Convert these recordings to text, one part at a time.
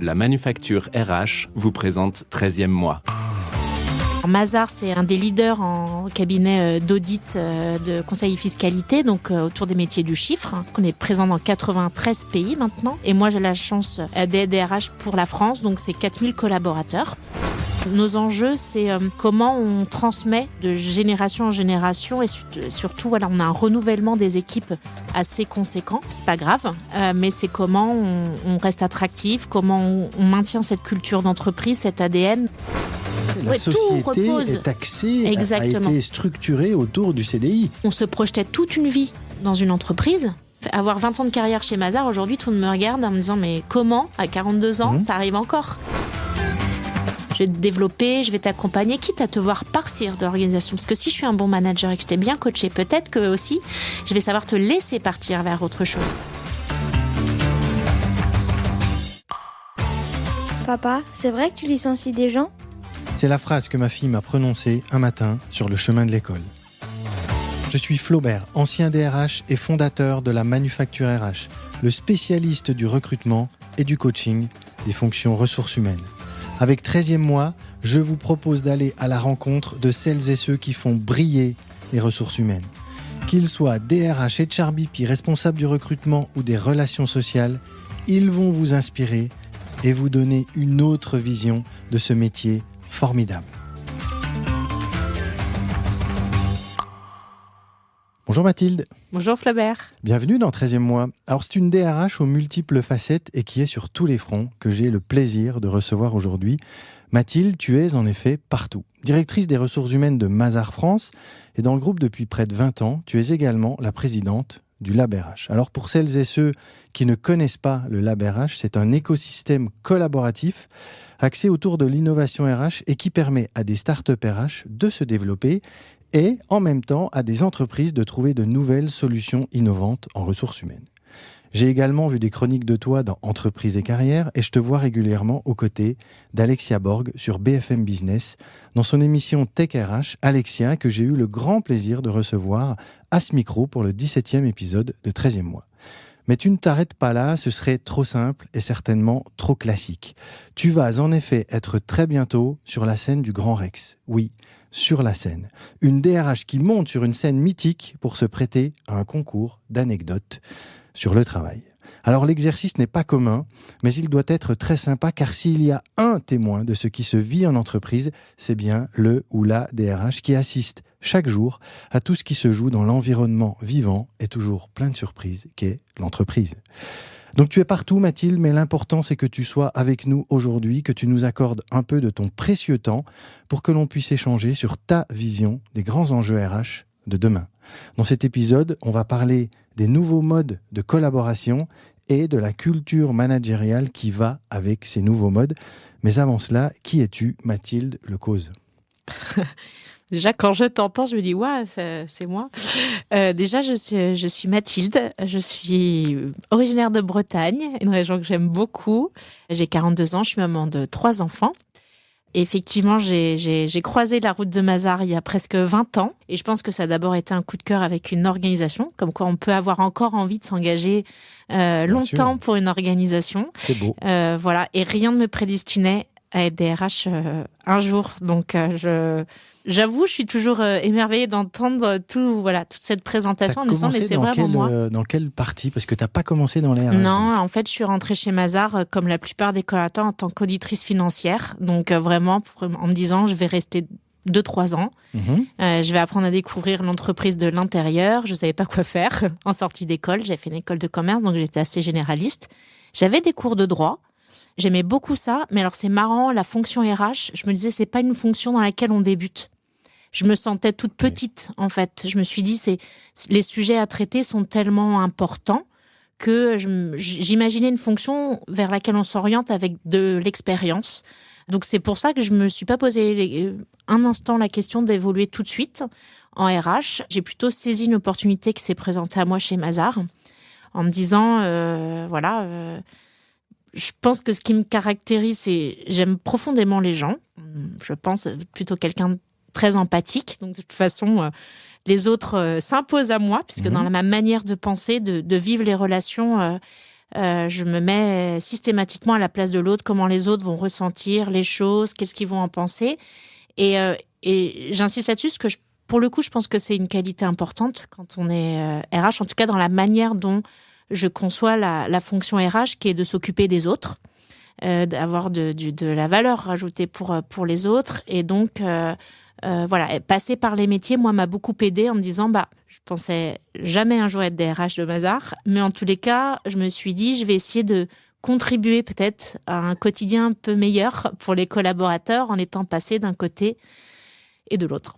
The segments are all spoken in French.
La Manufacture RH vous présente 13e mois. Mazars, c'est un des leaders en cabinet d'audit de conseil et fiscalité, donc autour des métiers du chiffre. On est présent dans 93 pays maintenant. Et moi, j'ai la chance d'aider RH pour la France, donc c'est 4000 collaborateurs. Nos enjeux, c'est comment on transmet de génération en génération et surtout, voilà, on a un renouvellement des équipes assez conséquent. C'est pas grave, mais c'est comment on reste attractif, comment on maintient cette culture d'entreprise, cet ADN. La société est axée, a été structurée autour du CDI. On se projetait toute une vie dans une entreprise. Avoir 20 ans de carrière chez Mazars, aujourd'hui, tout le monde me regarde en me disant « Mais comment, à 42 ans, ça arrive encore ?» Je vais te développer, je vais t'accompagner, quitte à te voir partir de l'organisation. Parce que si je suis un bon manager et que je t'ai bien coaché, peut-être que aussi, je vais savoir te laisser partir vers autre chose. Papa, c'est vrai que tu licencies des gens ? C'est la phrase que ma fille m'a prononcée un matin sur le chemin de l'école. Je suis Flaubert, ancien DRH et fondateur de la Manufacture RH, le spécialiste du recrutement et du coaching des fonctions ressources humaines. Avec 13e mois, je vous propose d'aller à la rencontre de celles et ceux qui font briller les ressources humaines. Qu'ils soient DRH, HRBP, responsables du recrutement ou des relations sociales, ils vont vous inspirer et vous donner une autre vision de ce métier formidable. Bonjour Mathilde. Bonjour Flaubert. Bienvenue dans 13e mois. Alors c'est une DRH aux multiples facettes et qui est sur tous les fronts que j'ai le plaisir de recevoir aujourd'hui. Mathilde, tu es en effet partout. Directrice des ressources humaines de Mazars France et dans le groupe depuis près de 20 ans, tu es également la présidente du Lab RH. Alors pour celles et ceux qui ne connaissent pas le Lab RH, c'est un écosystème collaboratif axé autour de l'innovation RH et qui permet à des startups RH de se développer et en même temps à des entreprises de trouver de nouvelles solutions innovantes en ressources humaines. J'ai également vu des chroniques de toi dans Entreprises et Carrières et je te vois régulièrement aux côtés d'Alexia Borg sur BFM Business dans son émission Tech RH, Alexia que j'ai eu le grand plaisir de recevoir à ce micro pour le 17e épisode de 13e mois. Mais tu ne t'arrêtes pas là, ce serait trop simple et certainement trop classique. Tu vas en effet être très bientôt sur la scène du Grand Rex. Oui, sur la scène. Une DRH qui monte sur une scène mythique pour se prêter à un concours d'anecdotes sur le travail. Alors l'exercice n'est pas commun, mais il doit être très sympa car s'il y a un témoin de ce qui se vit en entreprise, c'est bien le ou la DRH qui assiste chaque jour à tout ce qui se joue dans l'environnement vivant et toujours plein de surprises qu'est l'entreprise. Donc tu es partout Mathilde, mais l'important c'est que tu sois avec nous aujourd'hui, que tu nous accordes un peu de ton précieux temps pour que l'on puisse échanger sur ta vision des grands enjeux RH de demain. Dans cet épisode, on va parler des nouveaux modes de collaboration et de la culture managériale qui va avec ces nouveaux modes. Mais avant cela, qui es-tu, Mathilde Lecause ? Déjà, quand je t'entends, je me dis « Ouah, c'est moi ». Déjà, je suis Mathilde, je suis originaire de Bretagne, une région que j'aime beaucoup. J'ai 42 ans, je suis maman de 3 enfants. Et effectivement, j'ai croisé la route de Mazars il y a presque 20 ans. Et je pense que ça a d'abord été un coup de cœur avec une organisation, comme quoi on peut avoir encore envie de s'engager longtemps pour une organisation. C'est beau. Voilà, et rien ne me prédestinait à être DRH un jour. Donc, j'avoue, je suis toujours émerveillée d'entendre toute cette présentation en me disant, mais c'est vraiment moi. Dans quelle partie ? Parce que tu n'as pas commencé dans les RH. Non, en fait, je suis rentrée chez Mazars comme la plupart des collaborateurs en tant qu'auditrice financière. Donc, vraiment, en me disant, je vais rester 2-3 ans. Je vais apprendre à découvrir l'entreprise de l'intérieur. Je ne savais pas quoi faire en sortie d'école. J'avais fait une école de commerce, donc j'étais assez généraliste. J'avais des cours de droit. J'aimais beaucoup ça, mais alors c'est marrant, la fonction RH, je me disais, c'est pas une fonction dans laquelle on débute. Je me sentais toute petite, en fait. Je me suis dit, les sujets à traiter sont tellement importants que j'imaginais une fonction vers laquelle on s'oriente avec de l'expérience. Donc c'est pour ça que je me suis pas posé un instant la question d'évoluer tout de suite en RH. J'ai plutôt saisi une opportunité qui s'est présentée à moi chez Mazars en me disant, je pense que ce qui me caractérise, c'est j'aime profondément les gens. Je pense plutôt quelqu'un de très empathique. Donc, de toute façon, les autres s'imposent à moi, puisque dans ma manière de penser, de vivre les relations, je me mets systématiquement à la place de l'autre, comment les autres vont ressentir les choses, qu'est-ce qu'ils vont en penser. Et j'insiste là-dessus, parce que pour le coup, je pense que c'est une qualité importante quand on est RH, en tout cas dans la manière dont je conçois la fonction RH, qui est de s'occuper des autres, d'avoir de la valeur rajoutée pour les autres. Et donc, passer par les métiers, moi, m'a beaucoup aidée en me disant, je pensais jamais un jour être DRH de Mazars, mais en tous les cas, je me suis dit, je vais essayer de contribuer peut-être à un quotidien un peu meilleur pour les collaborateurs en étant passé d'un côté et de l'autre.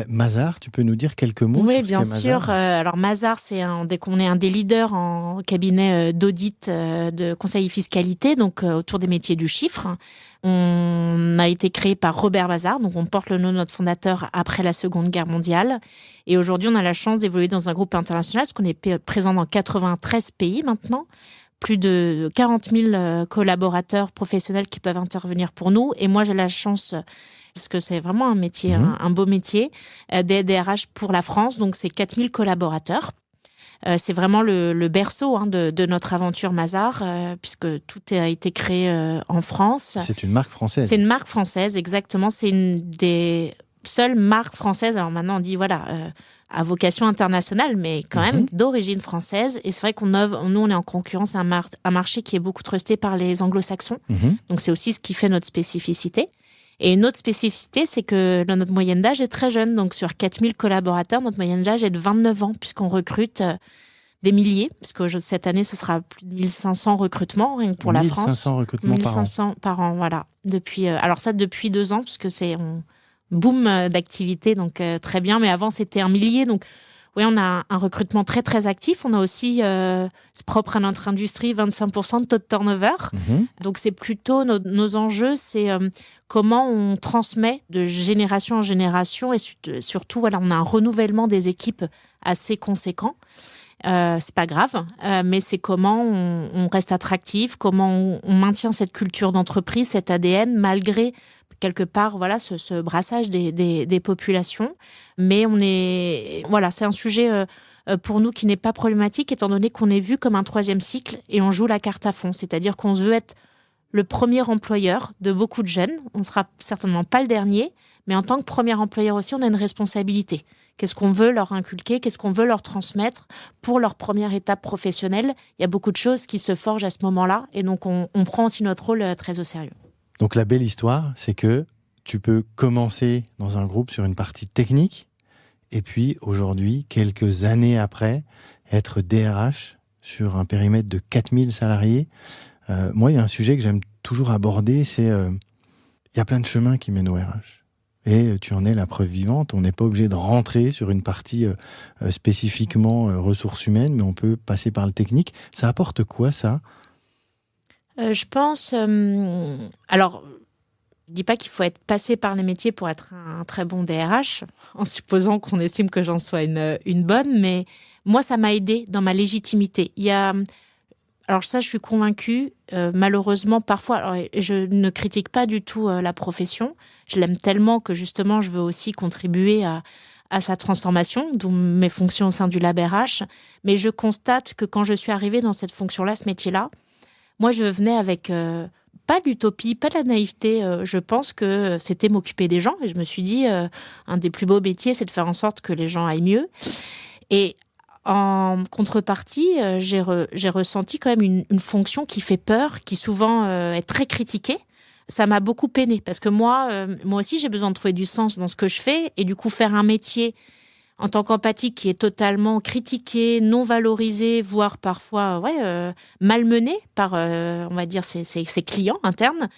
Mazars, tu peux nous dire quelques mots Oui, sur bien ce qu'est sûr. Mazars ? Alors Mazars, on est un des leaders en cabinet d'audit de conseil et fiscalité, donc autour des métiers du chiffre. On a été créé par Robert Mazars, donc on porte le nom de notre fondateur après la Seconde Guerre mondiale. Et aujourd'hui, on a la chance d'évoluer dans un groupe international, parce qu'on est présent dans 93 pays maintenant. Plus de 40 000 collaborateurs professionnels qui peuvent intervenir pour nous. Et moi, j'ai la chance, parce que c'est vraiment un métier, un beau métier, d'être DRH pour la France. Donc, c'est 4 000 collaborateurs. C'est vraiment le berceau de notre aventure Mazars, puisque tout a été créé en France. C'est une marque française. C'est une marque française, exactement. C'est une des seules marques françaises. Alors maintenant, on dit, à vocation internationale, mais quand même d'origine française. Et c'est vrai nous, on est en concurrence à un marché qui est beaucoup trusté par les anglo-saxons. Donc, c'est aussi ce qui fait notre spécificité. Et une autre spécificité, c'est que notre moyenne d'âge est très jeune. Donc, sur 4000 collaborateurs, notre moyenne d'âge est de 29 ans, puisqu'on recrute des milliers, parce que cette année, ce sera plus de 1500 recrutements rien que pour la France. 1500 recrutements 1500 par an, voilà. Depuis 2 ans, puisque c'est boom d'activité, donc très bien. Mais avant, c'était 1 millier. Donc, oui, on a un recrutement très, très actif. On a aussi, c'est propre à notre industrie, 25% de taux de turnover. Donc, c'est plutôt nos enjeux, c'est comment on transmet de génération en génération. Et surtout, on a un renouvellement des équipes assez conséquent. C'est pas grave, mais c'est comment on reste attractif, comment on maintient cette culture d'entreprise, cet ADN, malgré quelque part, ce brassage des populations. Mais c'est un sujet pour nous qui n'est pas problématique, étant donné qu'on est vu comme un 3e cycle et on joue la carte à fond. C'est-à-dire qu'on se veut être le premier employeur de beaucoup de jeunes. On ne sera certainement pas le dernier, mais en tant que premier employeur aussi, on a une responsabilité. Qu'est-ce qu'on veut leur inculquer? Qu'est-ce qu'on veut leur transmettre pour leur première étape professionnelle? Il y a beaucoup de choses qui se forgent à ce moment-là, et donc on prend aussi notre rôle très au sérieux. Donc la belle histoire, c'est que tu peux commencer dans un groupe sur une partie technique et puis aujourd'hui, quelques années après, être DRH sur un périmètre de 4000 salariés. Moi, il y a un sujet que j'aime toujours aborder, c'est il y a plein de chemins qui mènent au RH. Et tu en es la preuve vivante. On n'est pas obligé de rentrer sur une partie spécifiquement ressources humaines, mais on peut passer par le technique. Ça apporte quoi, ça ? Je pense... alors, je ne dis pas qu'il faut être passé par les métiers pour être un très bon DRH, en supposant qu'on estime que j'en sois une bonne, mais moi, ça m'a aidé dans ma légitimité. Alors ça, je suis convaincue, malheureusement, parfois, alors, je ne critique pas du tout la profession. Je l'aime tellement que, justement, je veux aussi contribuer à sa transformation, d'où mes fonctions au sein du Lab RH. Mais je constate que quand je suis arrivée dans cette fonction-là, ce métier-là, moi, je venais avec pas d'utopie, pas de la naïveté. Je pense que c'était m'occuper des gens. Et je me suis dit, un des plus beaux métiers, c'est de faire en sorte que les gens aillent mieux. Et en contrepartie, j'ai ressenti quand même une fonction qui fait peur, qui souvent est très critiquée. Ça m'a beaucoup peinée parce que moi aussi, j'ai besoin de trouver du sens dans ce que je fais. Et du coup, faire un métier en tant qu'empathique qui est totalement critiqué, non valorisé, voire parfois malmené par, on va dire, ses clients internes,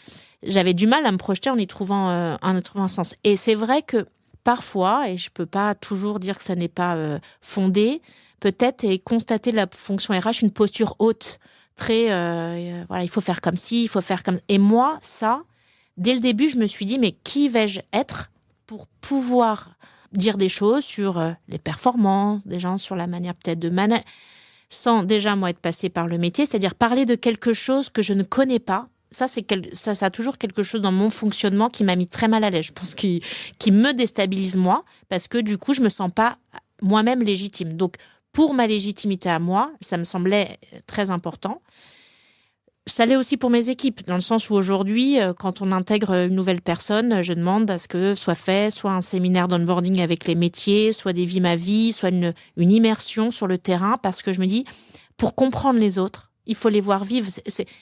j'avais du mal à me projeter en y trouvant un sens. Et c'est vrai que parfois, et je ne peux pas toujours dire que ça n'est pas fondé, peut-être et constater de la fonction RH une posture haute, très, il faut faire comme ci, il faut faire comme... Et moi, ça, dès le début, je me suis dit, mais qui vais-je être pour pouvoir dire des choses sur les performances des gens, sur la manière peut-être de manager, sans déjà, moi, être passée par le métier, c'est-à-dire parler de quelque chose que je ne connais pas. Ça a toujours quelque chose dans mon fonctionnement qui m'a mis très mal à l'aise. Je pense qui me déstabilise, moi, parce que du coup, je me sens pas moi-même légitime. Donc, pour ma légitimité à moi, ça me semblait très important. Ça l'est aussi pour mes équipes, dans le sens où aujourd'hui, quand on intègre une nouvelle personne, je demande à ce que soit fait soit un séminaire d'onboarding avec les métiers, soit des vies ma vie, soit une immersion sur le terrain, parce que je me dis, pour comprendre les autres, il faut les voir vivre.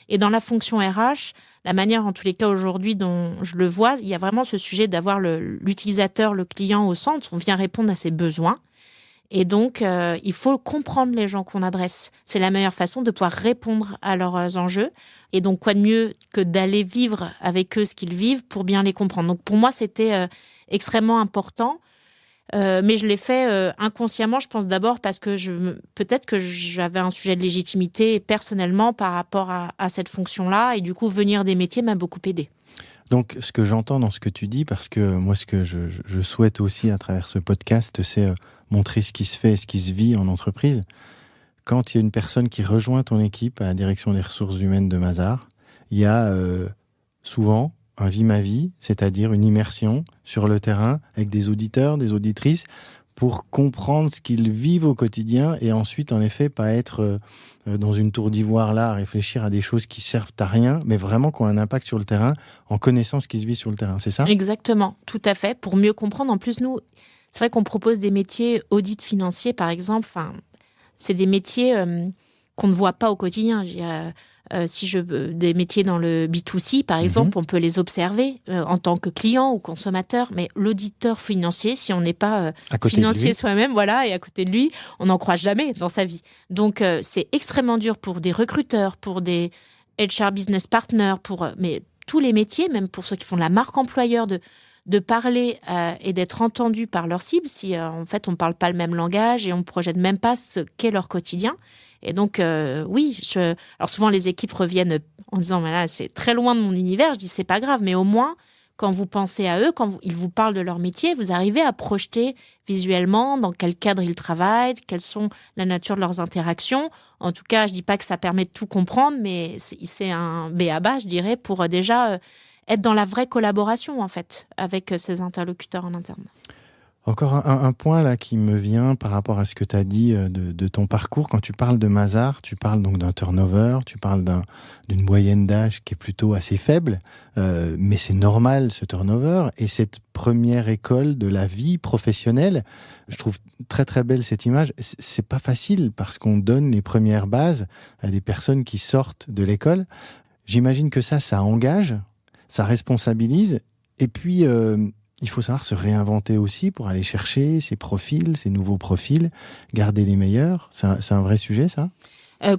Et dans la fonction RH, la manière, en tous les cas aujourd'hui, dont je le vois, il y a vraiment ce sujet d'avoir l'utilisateur, le client au centre. On vient répondre à ses besoins. Et donc, il faut comprendre les gens qu'on adresse. C'est la meilleure façon de pouvoir répondre à leurs enjeux. Et donc, quoi de mieux que d'aller vivre avec eux ce qu'ils vivent pour bien les comprendre. Donc, pour moi, c'était extrêmement important. Mais je l'ai fait inconsciemment, je pense d'abord parce que peut-être que j'avais un sujet de légitimité personnellement par rapport à cette fonction-là. Et du coup, venir des métiers m'a beaucoup aidé. Donc, ce que j'entends dans ce que tu dis, parce que moi, ce que je souhaite aussi à travers ce podcast, c'est montrer ce qui se fait et ce qui se vit en entreprise. Quand il y a une personne qui rejoint ton équipe à la direction des ressources humaines de Mazars, il y a souvent un vie ma vie, c'est-à-dire une immersion sur le terrain avec des auditeurs, des auditrices, pour comprendre ce qu'ils vivent au quotidien et ensuite, en effet, pas être dans une tour d'ivoire là, à réfléchir à des choses qui servent à rien, mais vraiment qui ont un impact sur le terrain, en connaissant ce qui se vit sur le terrain, c'est ça ? Exactement, tout à fait, pour mieux comprendre. En plus, nous, c'est vrai qu'on propose des métiers audit financier, par exemple. Enfin, c'est des métiers qu'on ne voit pas au quotidien. Des métiers dans le B2C, par exemple, on peut les observer en tant que client ou consommateur, mais l'auditeur financier, si on n'est pas financier soi-même, voilà, et à côté de lui, on n'en croise jamais dans sa vie. Donc, c'est extrêmement dur pour des recruteurs, pour des HR business partners, mais tous les métiers, même pour ceux qui font de la marque employeur, de parler et d'être entendus par leur cible, si en fait on ne parle pas le même langage et on ne projette même pas ce qu'est leur quotidien. Et donc, oui, alors souvent les équipes reviennent en disant « là, c'est très loin de mon univers ». Je dis « c'est pas grave », mais au moins, quand vous pensez à eux, quand ils vous parlent de leur métier, vous arrivez à projeter visuellement dans quel cadre ils travaillent, quelles sont la nature de leurs interactions. En tout cas, je ne dis pas que ça permet de tout comprendre, mais c'est un b.a.-ba, je dirais, pour déjà être dans la vraie collaboration, en fait, avec ces interlocuteurs en interne. Encore un point là qui me vient par rapport à ce que tu as dit de ton parcours. Quand tu parles de Mazars, tu parles donc d'un turnover, tu parles d'une moyenne d'âge qui est plutôt assez faible, mais c'est normal ce turnover. Et cette première école de la vie professionnelle, je trouve très très belle cette image. C'est pas facile parce qu'on donne les premières bases à des personnes qui sortent de l'école. J'imagine que ça engage, ça responsabilise, et puis il faut savoir se réinventer aussi pour aller chercher ces profils, ces nouveaux profils, garder les meilleurs. C'est un vrai sujet, ça ?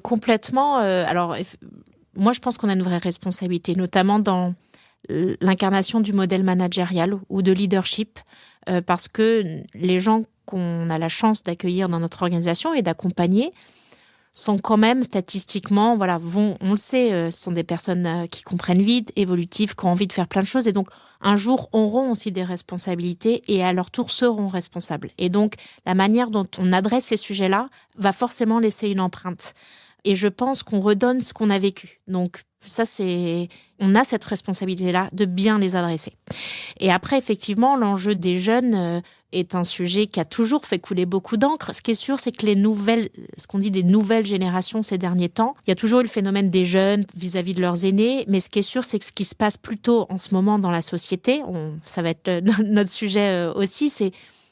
Complètement. Alors, moi, je pense qu'on a une vraie responsabilité, notamment dans l'incarnation du modèle managérial ou de leadership, parce que les gens qu'on a la chance d'accueillir dans notre organisation et d'accompagner sont quand même statistiquement, on le sait, sont des personnes qui comprennent vite, évolutives, qui ont envie de faire plein de choses et donc un jour auront aussi des responsabilités et à leur tour seront responsables. Et donc la manière dont on adresse ces sujets-là va forcément laisser une empreinte. Et je pense qu'on redonne ce qu'on a vécu. Donc ça, on a cette responsabilité-là de bien les adresser. Et après, effectivement, l'enjeu des jeunes est un sujet qui a toujours fait couler beaucoup d'encre. Ce qui est sûr, c'est que ce qu'on dit des nouvelles générations ces derniers temps, il y a toujours eu le phénomène des jeunes vis-à-vis de leurs aînés, mais ce qui est sûr, c'est que ce qui se passe plutôt en ce moment dans la société, ça va être notre sujet aussi,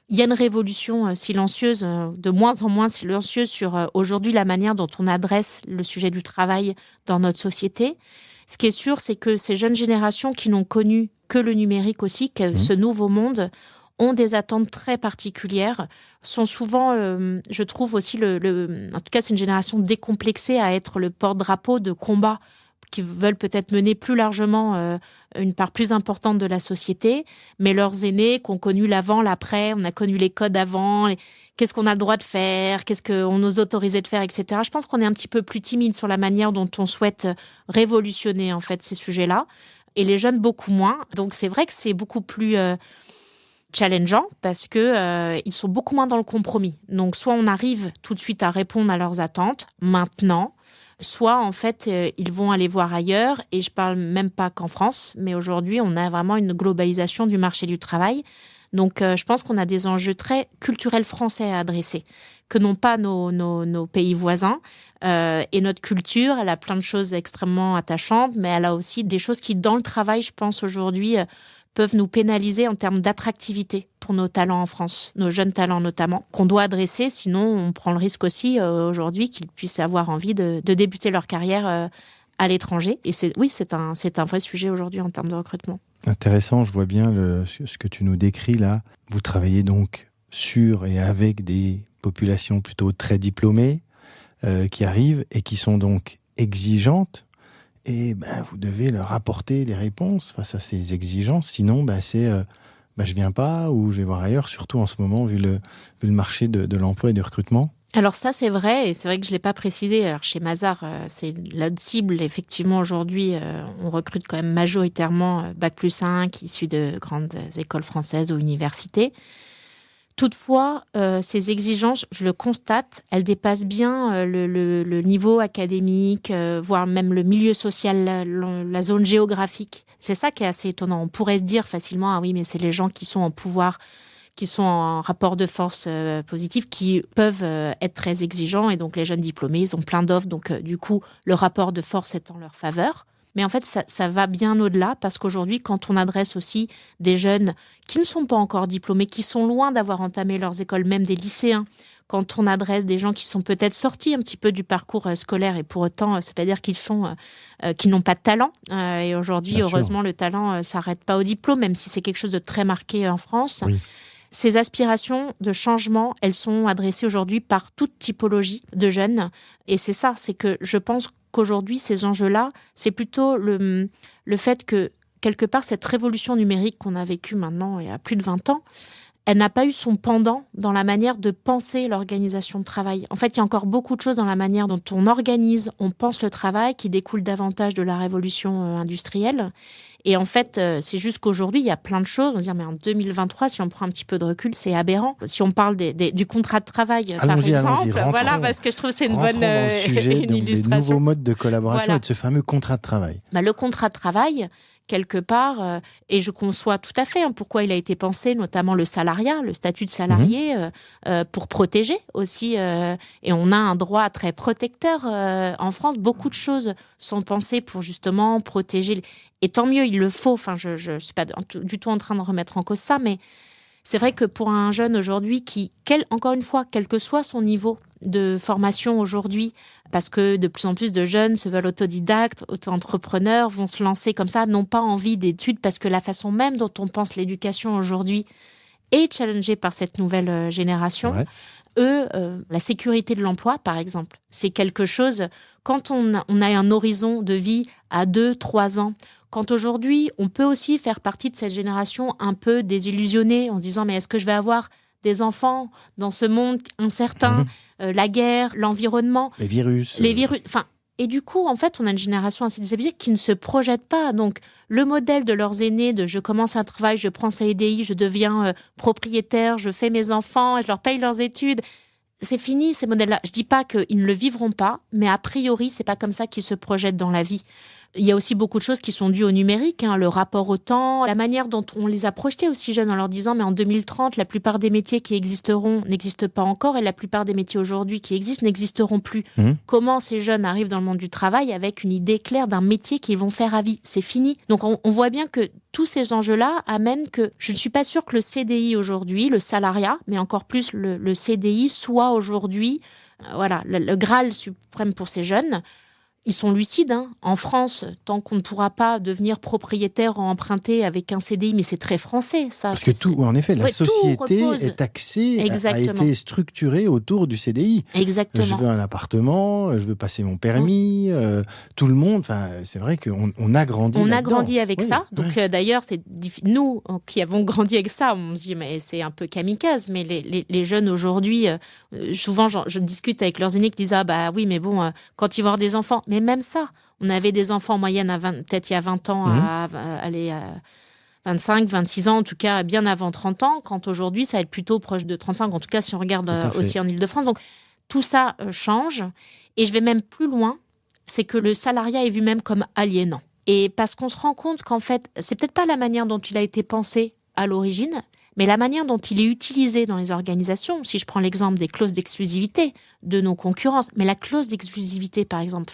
il y a une révolution silencieuse, de moins en moins silencieuse sur aujourd'hui la manière dont on adresse le sujet du travail dans notre société. Ce qui est sûr, c'est que ces jeunes générations qui n'ont connu que le numérique aussi, que ce nouveau monde, ont des attentes très particulières, sont souvent, je trouve aussi, en tout cas c'est une génération décomplexée à être le porte-drapeau de combats qui veulent peut-être mener plus largement une part plus importante de la société, mais leurs aînés qui ont connu l'avant, l'après, on a connu les codes avant, qu'est-ce qu'on a le droit de faire, qu'est-ce qu'on nous autorisait de faire, etc. Je pense qu'on est un petit peu plus timide sur la manière dont on souhaite révolutionner en fait ces sujets-là, et les jeunes beaucoup moins. Donc c'est vrai que c'est beaucoup plus challengeant parce que ils sont beaucoup moins dans le compromis. Donc soit on arrive tout de suite à répondre à leurs attentes maintenant, soit en fait ils vont aller voir ailleurs, et je parle même pas qu'en France, mais aujourd'hui on a vraiment une globalisation du marché du travail. Donc, je pense qu'on a des enjeux très culturels français à adresser, que n'ont pas nos pays voisins. Et notre culture, elle a plein de choses extrêmement attachantes, mais elle a aussi des choses qui, dans le travail, je pense, aujourd'hui, peuvent nous pénaliser en termes d'attractivité pour nos talents en France, nos jeunes talents notamment, qu'on doit adresser, sinon on prend le risque aussi aujourd'hui qu'ils puissent avoir envie de débuter leur carrière à l'étranger. Et c'est un vrai sujet aujourd'hui en termes de recrutement. Intéressant, je vois bien ce que tu nous décris là. Vous travaillez donc sur et avec des populations plutôt très diplômées qui arrivent et qui sont donc exigeantes. Et vous devez leur apporter des réponses face à ces exigences. Sinon, c'est je viens pas ou je vais voir ailleurs, surtout en ce moment, vu le marché de l'emploi et du recrutement. Alors ça, c'est vrai, et c'est vrai que je ne l'ai pas précisé. Alors chez Mazars, c'est la cible. Effectivement, aujourd'hui, on recrute quand même majoritairement Bac+5, issus de grandes écoles françaises ou universités. Toutefois, ces exigences, je le constate, elles dépassent bien le niveau académique, voire même le milieu social, la zone géographique. C'est ça qui est assez étonnant. On pourrait se dire facilement, ah oui, mais c'est les gens qui sont en pouvoir, qui sont en rapport de force positif, qui peuvent être très exigeants. Et donc, les jeunes diplômés, ils ont plein d'offres. Donc, du coup, le rapport de force est en leur faveur. Mais en fait, ça va bien au-delà parce qu'aujourd'hui, quand on adresse aussi des jeunes qui ne sont pas encore diplômés, qui sont loin d'avoir entamé leurs écoles, même des lycéens, quand on adresse des gens qui sont peut-être sortis un petit peu du parcours scolaire et pour autant, ça ne veut pas dire qu'ils n'ont pas de talent. Et aujourd'hui, Bien heureusement, sûr. le talent ne s'arrête pas au diplôme, même si c'est quelque chose de très marqué en France. Oui. Ces aspirations de changement, elles sont adressées aujourd'hui par toute typologie de jeunes. Et c'est ça, c'est que je pense qu'aujourd'hui, ces enjeux-là, c'est plutôt le fait que, quelque part, cette révolution numérique qu'on a vécue maintenant il y a plus de 20 ans, elle n'a pas eu son pendant dans la manière de penser l'organisation de travail. En fait, il y a encore beaucoup de choses dans la manière dont on organise, on pense le travail qui découle davantage de la révolution industrielle. Et en fait, c'est juste qu'aujourd'hui, il y a plein de choses. On va dire, mais en 2023, si on prend un petit peu de recul, c'est aberrant. Si on parle du contrat de travail, par exemple, voilà, parce que je trouve que c'est une bonne dans le sujet, une donc, illustration. des nouveaux modes de collaboration Voilà. et de ce fameux contrat de travail. Le contrat de travail, quelque part, et je conçois tout à fait pourquoi il a été pensé, notamment le salariat, le statut de salarié, pour protéger aussi. Et on a un droit très protecteur en France. Beaucoup de choses sont pensées pour justement protéger. Et tant mieux, il le faut. Enfin, je ne suis pas du tout en train de remettre en cause ça, mais c'est vrai que pour un jeune aujourd'hui encore une fois, quel que soit son niveau de formation aujourd'hui, parce que de plus en plus de jeunes se veulent autodidactes, auto-entrepreneurs, vont se lancer comme ça, n'ont pas envie d'études, parce que la façon même dont on pense l'éducation aujourd'hui est challengée par cette nouvelle génération. Ouais. Eux, la sécurité de l'emploi, par exemple, c'est quelque chose, quand on a un horizon de vie à 2-3 ans, quand aujourd'hui, on peut aussi faire partie de cette génération un peu désillusionnée en se disant « mais est-ce que je vais avoir des enfants dans ce monde incertain, la guerre, l'environnement, les virus. Enfin, et du coup, en fait, on a une génération assez désabusée qui ne se projette pas. Donc, le modèle de leurs aînés de « je commence un travail, je prends CDI, je deviens propriétaire, je fais mes enfants, je leur paye leurs études », c'est fini, ces modèles-là. Je dis pas qu'ils ne le vivront pas, mais a priori, c'est pas comme ça qu'ils se projettent dans la vie. Il y a aussi beaucoup de choses qui sont dues au numérique, le rapport au temps, la manière dont on les a projetés aussi jeunes en leur disant mais en 2030, la plupart des métiers qui existeront n'existent pas encore et la plupart des métiers aujourd'hui qui existent n'existeront plus. Comment ces jeunes arrivent dans le monde du travail avec une idée claire d'un métier qu'ils vont faire à vie? C'est fini. Donc on voit bien que tous ces enjeux-là amènent que je ne suis pas sûre que le CDI aujourd'hui, le salariat, mais encore plus le CDI soit aujourd'hui le Graal suprême pour ces jeunes. Ils sont lucides. En France, tant qu'on ne pourra pas devenir propriétaire ou emprunter avec un CDI, mais c'est très français, ça. Parce que en effet, la société est axée, a été structurée autour du CDI. Exactement. Je veux un appartement, je veux passer mon permis, tout le monde. Enfin, c'est vrai qu'on a grandi là-dedans. On a grandi avec ça. Donc, d'ailleurs, nous qui avons grandi avec ça, on se dit, mais c'est un peu kamikaze. Mais les jeunes aujourd'hui, souvent, je discute avec leurs aînés qui disent, ah bah oui, mais bon, quand ils vont avoir des enfants, mais même ça, on avait des enfants en moyenne peut-être il y a 20 ans, à 25, 26 ans, en tout cas bien avant 30 ans, quand aujourd'hui ça va être plutôt proche de 35, en tout cas si on regarde aussi en Ile-de-France. Donc tout ça change. Et je vais même plus loin, c'est que le salariat est vu même comme aliénant. Et parce qu'on se rend compte qu'en fait, c'est peut-être pas la manière dont il a été pensé à l'origine, Mais la manière dont il est utilisé dans les organisations, si je prends l'exemple des clauses d'exclusivité de nos concurrences, mais la clause d'exclusivité, par exemple,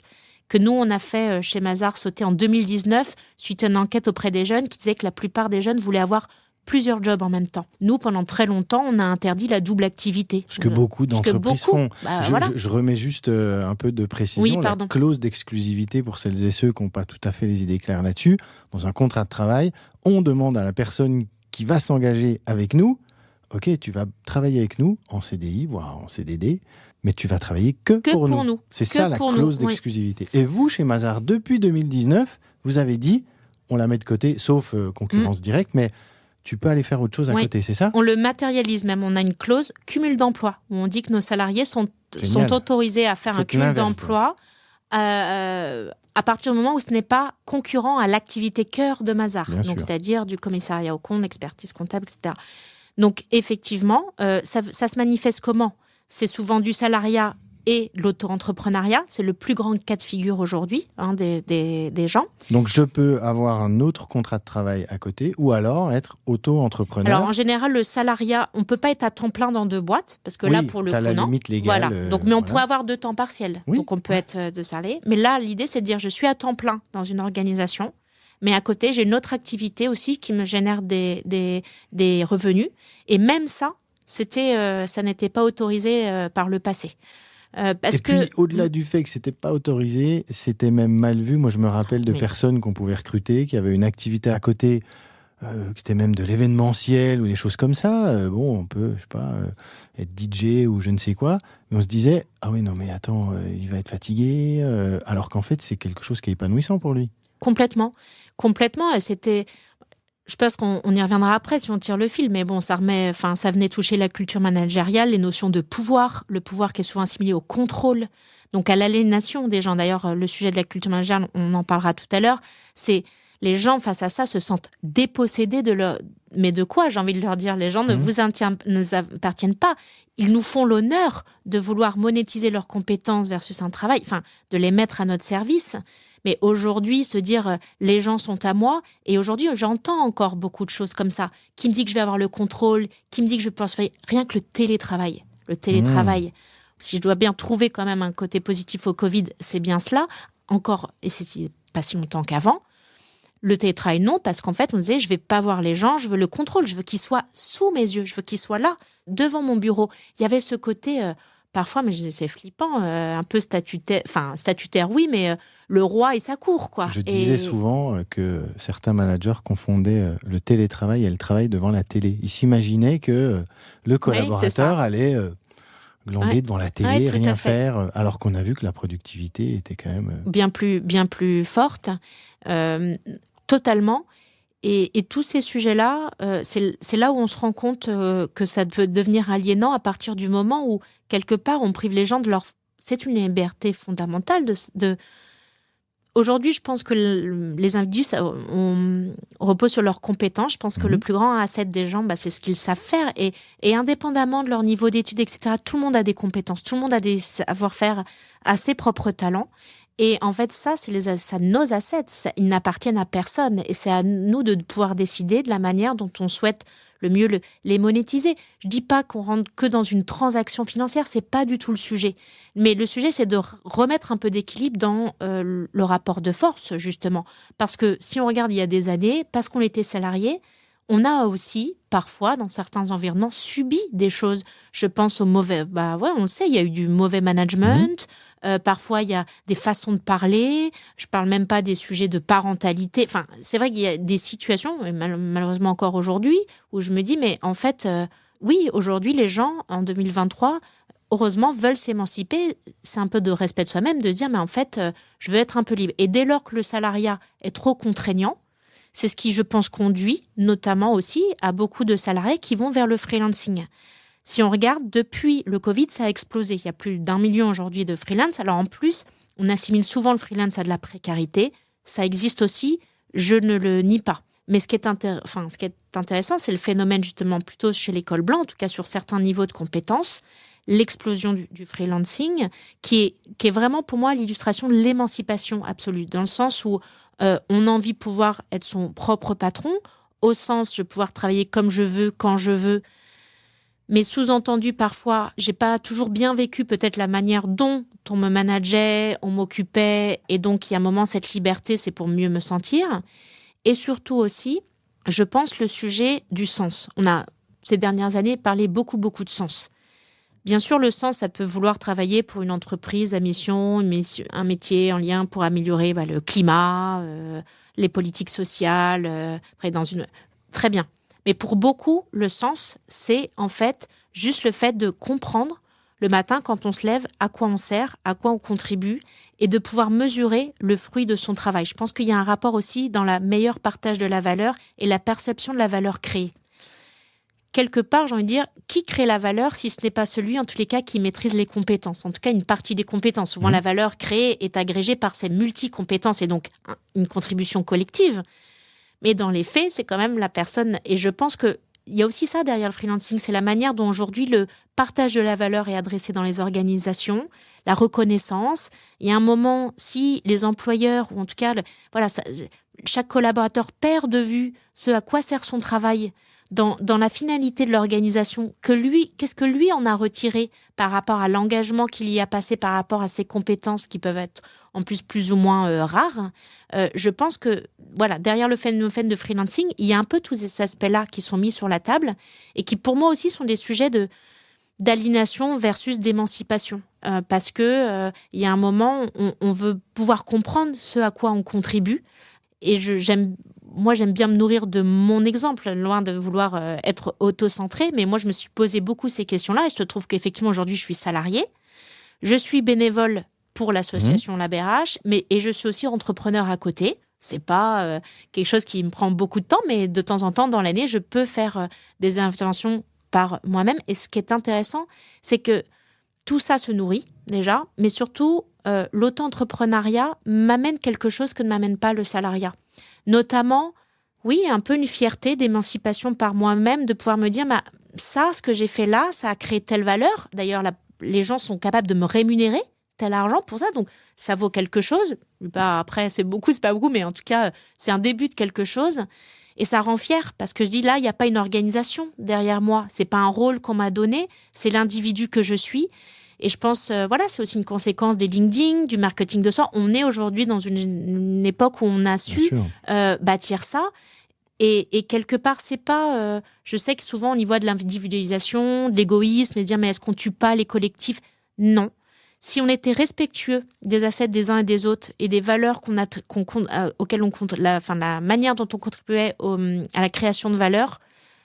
que nous, on a fait chez Mazars sauter en 2019, suite à une enquête auprès des jeunes qui disait que la plupart des jeunes voulaient avoir plusieurs jobs en même temps. Nous, pendant très longtemps, on a interdit la double activité. Ce que beaucoup d'entreprises font. Je remets juste un peu de précision. Oui, la clause d'exclusivité, pour celles et ceux qui n'ont pas tout à fait les idées claires là-dessus, dans un contrat de travail, on demande à la personne qui va s'engager avec nous, ok, tu vas travailler avec nous en CDI, voire en CDD, mais tu vas travailler que pour nous. C'est ça la clause d'exclusivité. Oui. Et vous, chez Mazars, depuis 2019, vous avez dit, on la met de côté, sauf concurrence directe, mais tu peux aller faire autre chose à côté, c'est ça ? On le matérialise même. On a une clause cumul d'emploi, où on dit que nos salariés sont autorisés à faire un cumul d'emploi à partir du moment où ce n'est pas concurrent à l'activité cœur de Mazars. Donc, c'est-à-dire du commissariat au compte, expertise comptable, etc. Donc, effectivement, ça se manifeste comment ? C'est souvent du salariat et l'auto-entrepreneuriat. C'est le plus grand cas de figure aujourd'hui des gens. Donc, je peux avoir un autre contrat de travail à côté ou alors être auto-entrepreneur. Alors, en général, le salariat, on ne peut pas être à temps plein dans 2 boîtes parce que là, pour le coup, la limite légale. Voilà. Donc, mais on peut avoir 2 temps partiels. Oui. Donc, on peut être de salarié. Mais là, l'idée, c'est de dire, je suis à temps plein dans une organisation, mais à côté, j'ai une autre activité aussi qui me génère des revenus. Et même ça, ça n'était pas autorisé par le passé. Puis, au-delà du fait que c'était pas autorisé, c'était même mal vu. Moi, je me rappelle de personnes qu'on pouvait recruter, qui avaient une activité à côté, qui était même de l'événementiel ou des choses comme ça. On peut, je sais pas, être DJ ou je ne sais quoi. Mais on se disait, ah oui, non, mais attends, il va être fatigué. Alors qu'en fait, c'est quelque chose qui est épanouissant pour lui. Complètement. Et c'était... Je pense qu'on y reviendra après si on tire le fil, mais bon, ça venait toucher la culture managériale, les notions de pouvoir, le pouvoir qui est souvent assimilé au contrôle, donc à l'aliénation des gens. D'ailleurs, le sujet de la culture managériale, on en parlera tout à l'heure, c'est les gens face à ça se sentent dépossédés de leur... Mais de quoi, j'ai envie de leur dire, les gens ne vous appartiennent pas. Ils nous font l'honneur de vouloir monétiser leurs compétences versus un travail, de les mettre à notre service. Mais aujourd'hui, se dire les gens sont à moi, et aujourd'hui, j'entends encore beaucoup de choses comme ça, qui me dit que je vais avoir le contrôle, qui me dit que je vais pouvoir surveiller. Rien que le télétravail. Si je dois bien trouver quand même un côté positif au Covid, c'est bien cela. Encore, et c'est pas si longtemps qu'avant. Le télétravail, non, parce qu'en fait, on disait, je vais pas voir les gens, je veux le contrôle, je veux qu'ils soient sous mes yeux, je veux qu'ils soient là, devant mon bureau. Il y avait ce côté... Parfois, mais je disais, c'est flippant, un peu statutaire, oui, mais le roi et sa cour, quoi. Je disais souvent que certains managers confondaient le télétravail et le travail devant la télé. Ils s'imaginaient que le collaborateur allait glander devant la télé, rien faire, alors qu'on a vu que la productivité était quand même... Bien plus forte, totalement. Et tous ces sujets-là, c'est là où on se rend compte que ça peut devenir aliénant à partir du moment où, quelque part, on prive les gens de leur... C'est une liberté fondamentale Aujourd'hui, je pense que les individus on repose sur leurs compétences. Je pense que le plus grand asset des gens, c'est ce qu'ils savent faire. Et indépendamment de leur niveau d'études, etc., tout le monde a des compétences, tout le monde a des savoir-faire à ses propres talents. Et en fait, ça, c'est nos assets. Ils n'appartiennent à personne. Et c'est à nous de pouvoir décider de la manière dont on souhaite le mieux les monétiser. Je dis pas qu'on rentre que dans une transaction financière, c'est pas du tout le sujet. Mais le sujet, c'est de remettre un peu d'équilibre dans le rapport de force, justement. Parce que si on regarde il y a des années, parce qu'on était salarié, on a aussi, parfois, dans certains environnements, subi des choses. Je pense au mauvais... on le sait, il y a eu du mauvais management... Parfois, il y a des façons de parler. Je ne parle même pas des sujets de parentalité. C'est vrai qu'il y a des situations, malheureusement encore aujourd'hui, où je me dis, mais en fait, oui, aujourd'hui, les gens, en 2023, heureusement, veulent s'émanciper. C'est un peu de respect de soi-même, de dire, mais en fait, je veux être un peu libre. Et dès lors que le salariat est trop contraignant, c'est ce qui, je pense, conduit notamment aussi à beaucoup de salariés qui vont vers le freelancing. Si on regarde, depuis le Covid, ça a explosé. Il y a plus d'1 million aujourd'hui de freelance. Alors en plus, on assimile souvent le freelance à de la précarité. Ça existe aussi, je ne le nie pas. Mais ce qui est intéressant, c'est le phénomène justement plutôt chez les cols blancs, en tout cas sur certains niveaux de compétences, l'explosion du freelancing, qui est vraiment pour moi l'illustration de l'émancipation absolue, dans le sens où on a envie de pouvoir être son propre patron. au sens je vais pouvoir travailler comme je veux, quand je veux, mais sous-entendu parfois, j'ai pas toujours bien vécu peut-être la manière dont on me manageait, on m'occupait, et donc il y a un moment, cette liberté, c'est pour mieux me sentir. Et surtout aussi, je pense le sujet du sens. On a, ces dernières années, parlé beaucoup de sens. Bien sûr, le sens, ça peut vouloir travailler pour une entreprise à mission, un métier en lien pour améliorer le climat, les politiques sociales, Très bien. Mais pour beaucoup, le sens, c'est en fait juste le fait de comprendre le matin quand on se lève à quoi on sert, à quoi on contribue et de pouvoir mesurer le fruit de son travail. Je pense qu'il y a un rapport aussi dans le meilleur partage de la valeur et la perception de la valeur créée. Quelque part, j'ai envie de dire, qui crée la valeur si ce n'est pas celui, en tous les cas, qui maîtrise les compétences. En tout cas, une partie des compétences. Souvent, la valeur créée est agrégée par ces multi-compétences et donc une contribution collective. Mais dans les faits, c'est quand même la personne. Et je pense qu'il y a aussi ça derrière le freelancing. C'est la manière dont aujourd'hui le partage de la valeur est adressé dans les organisations, la reconnaissance. Il y a un moment, si les employeurs, ou en tout cas, chaque collaborateur perd de vue ce à quoi sert son travail, dans la finalité de l'organisation, qu'est-ce que lui en a retiré par rapport à l'engagement qu'il y a passé, par rapport à ses compétences qui peuvent être en plus ou moins rares. Je pense que derrière le phénomène de freelancing, il y a un peu tous ces aspects-là qui sont mis sur la table et qui pour moi aussi sont des sujets d'aliénation versus d'émancipation. Parce que il y a un moment, on veut pouvoir comprendre ce à quoi on contribue. Et j'aime bien me nourrir de mon exemple, loin de vouloir être auto-centré. Mais moi, je me suis posé beaucoup ces questions-là. Et je trouve qu'effectivement, aujourd'hui, je suis salariée. Je suis bénévole pour l'association LabRH, et je suis aussi entrepreneur à côté. C'est pas quelque chose qui me prend beaucoup de temps, mais de temps en temps, dans l'année, je peux faire des interventions par moi-même. Et ce qui est intéressant, c'est que tout ça se nourrit déjà, mais surtout, l'auto-entrepreneuriat m'amène quelque chose que ne m'amène pas le salariat. Notamment, oui, un peu une fierté d'émancipation par moi-même, de pouvoir me dire, ça, ce que j'ai fait là, ça a créé telle valeur. D'ailleurs, les gens sont capables de me rémunérer tel argent pour ça, donc ça vaut quelque chose. Après, c'est pas beaucoup, mais en tout cas, c'est un début de quelque chose. Et ça rend fier, parce que je dis, là, il n'y a pas une organisation derrière moi. C'est pas un rôle qu'on m'a donné, c'est l'individu que je suis. Et je pense, c'est aussi une conséquence des LinkedIn, du marketing de soi. On est aujourd'hui dans une époque où on a su bâtir ça. Et quelque part, c'est pas... je sais que souvent, on y voit de l'individualisation, de l'égoïsme, et de dire, mais est-ce qu'on tue pas les collectifs ? Non. Si on était respectueux des assets des uns et des autres et des valeurs auxquelles on compte, la manière dont on contribuait à la création de valeur,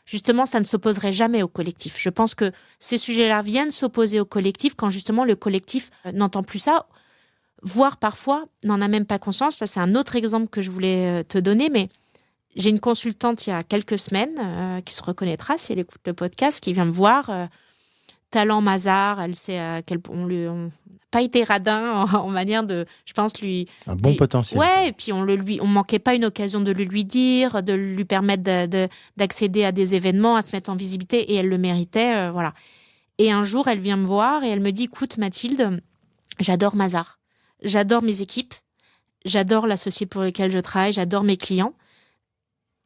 justement, ça ne s'opposerait jamais au collectif. Je pense que ces sujets-là viennent s'opposer au collectif quand justement le collectif n'entend plus ça, voire parfois n'en a même pas conscience. Ça, c'est un autre exemple que je voulais te donner, mais j'ai une consultante il y a quelques semaines qui se reconnaîtra si elle écoute le podcast, qui vient me voir, talent Mazar, elle sait on n'a pas été radin en manière de, je pense, un bon potentiel. Ouais, et puis on manquait pas une occasion de le lui dire, de lui permettre d'accéder à des événements, à se mettre en visibilité, et elle le méritait, voilà. Et un jour, elle vient me voir et elle me dit, écoute Mathilde, j'adore Mazar, j'adore mes équipes, j'adore l'associé pour lequel je travaille, j'adore mes clients.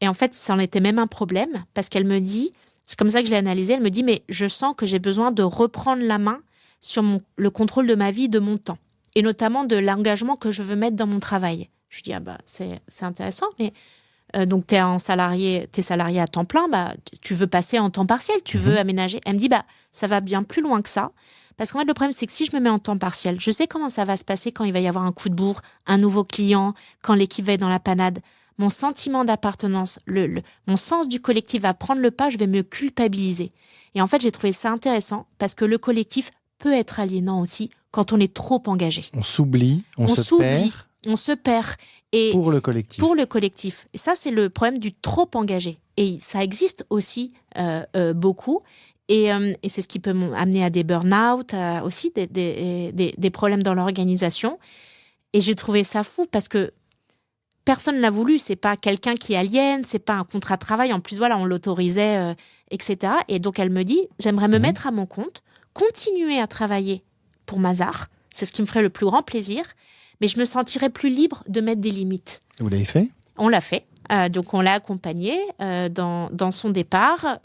Et en fait, ça en était même un problème, parce qu'elle me dit, c'est comme ça que je l'ai analysé, elle me dit, mais je sens que j'ai besoin de reprendre la main sur le contrôle de ma vie, de mon temps, et notamment de l'engagement que je veux mettre dans mon travail. Je dis, c'est intéressant, mais donc t'es salarié à temps plein, tu veux passer en temps partiel, tu veux aménager. Elle me dit, ça va bien plus loin que ça, parce qu'en fait, le problème, c'est que si je me mets en temps partiel, je sais comment ça va se passer quand il va y avoir un coup de bourre, un nouveau client, quand l'équipe va être dans la panade. Mon sentiment d'appartenance, mon sens du collectif va prendre le pas, je vais me culpabiliser. Et en fait, j'ai trouvé ça intéressant parce que le collectif peut être aliénant aussi quand on est trop engagé. On s'oublie, on se perd. Et pour le collectif. Pour le collectif. Et ça, c'est le problème du trop engagé. Et ça existe aussi beaucoup. Et c'est ce qui peut amener à des burn-out, aussi des problèmes dans l'organisation. Et j'ai trouvé ça fou parce que personne ne l'a voulu, c'est pas quelqu'un qui aliène, c'est pas un contrat de travail. En plus, on l'autorisait, etc. Et donc, elle me dit, j'aimerais me mettre à mon compte, continuer à travailler pour Mazar. C'est ce qui me ferait le plus grand plaisir. Mais je me sentirais plus libre de mettre des limites. Vous l'avez fait ? On l'a fait. Donc, on l'a accompagné dans son départ.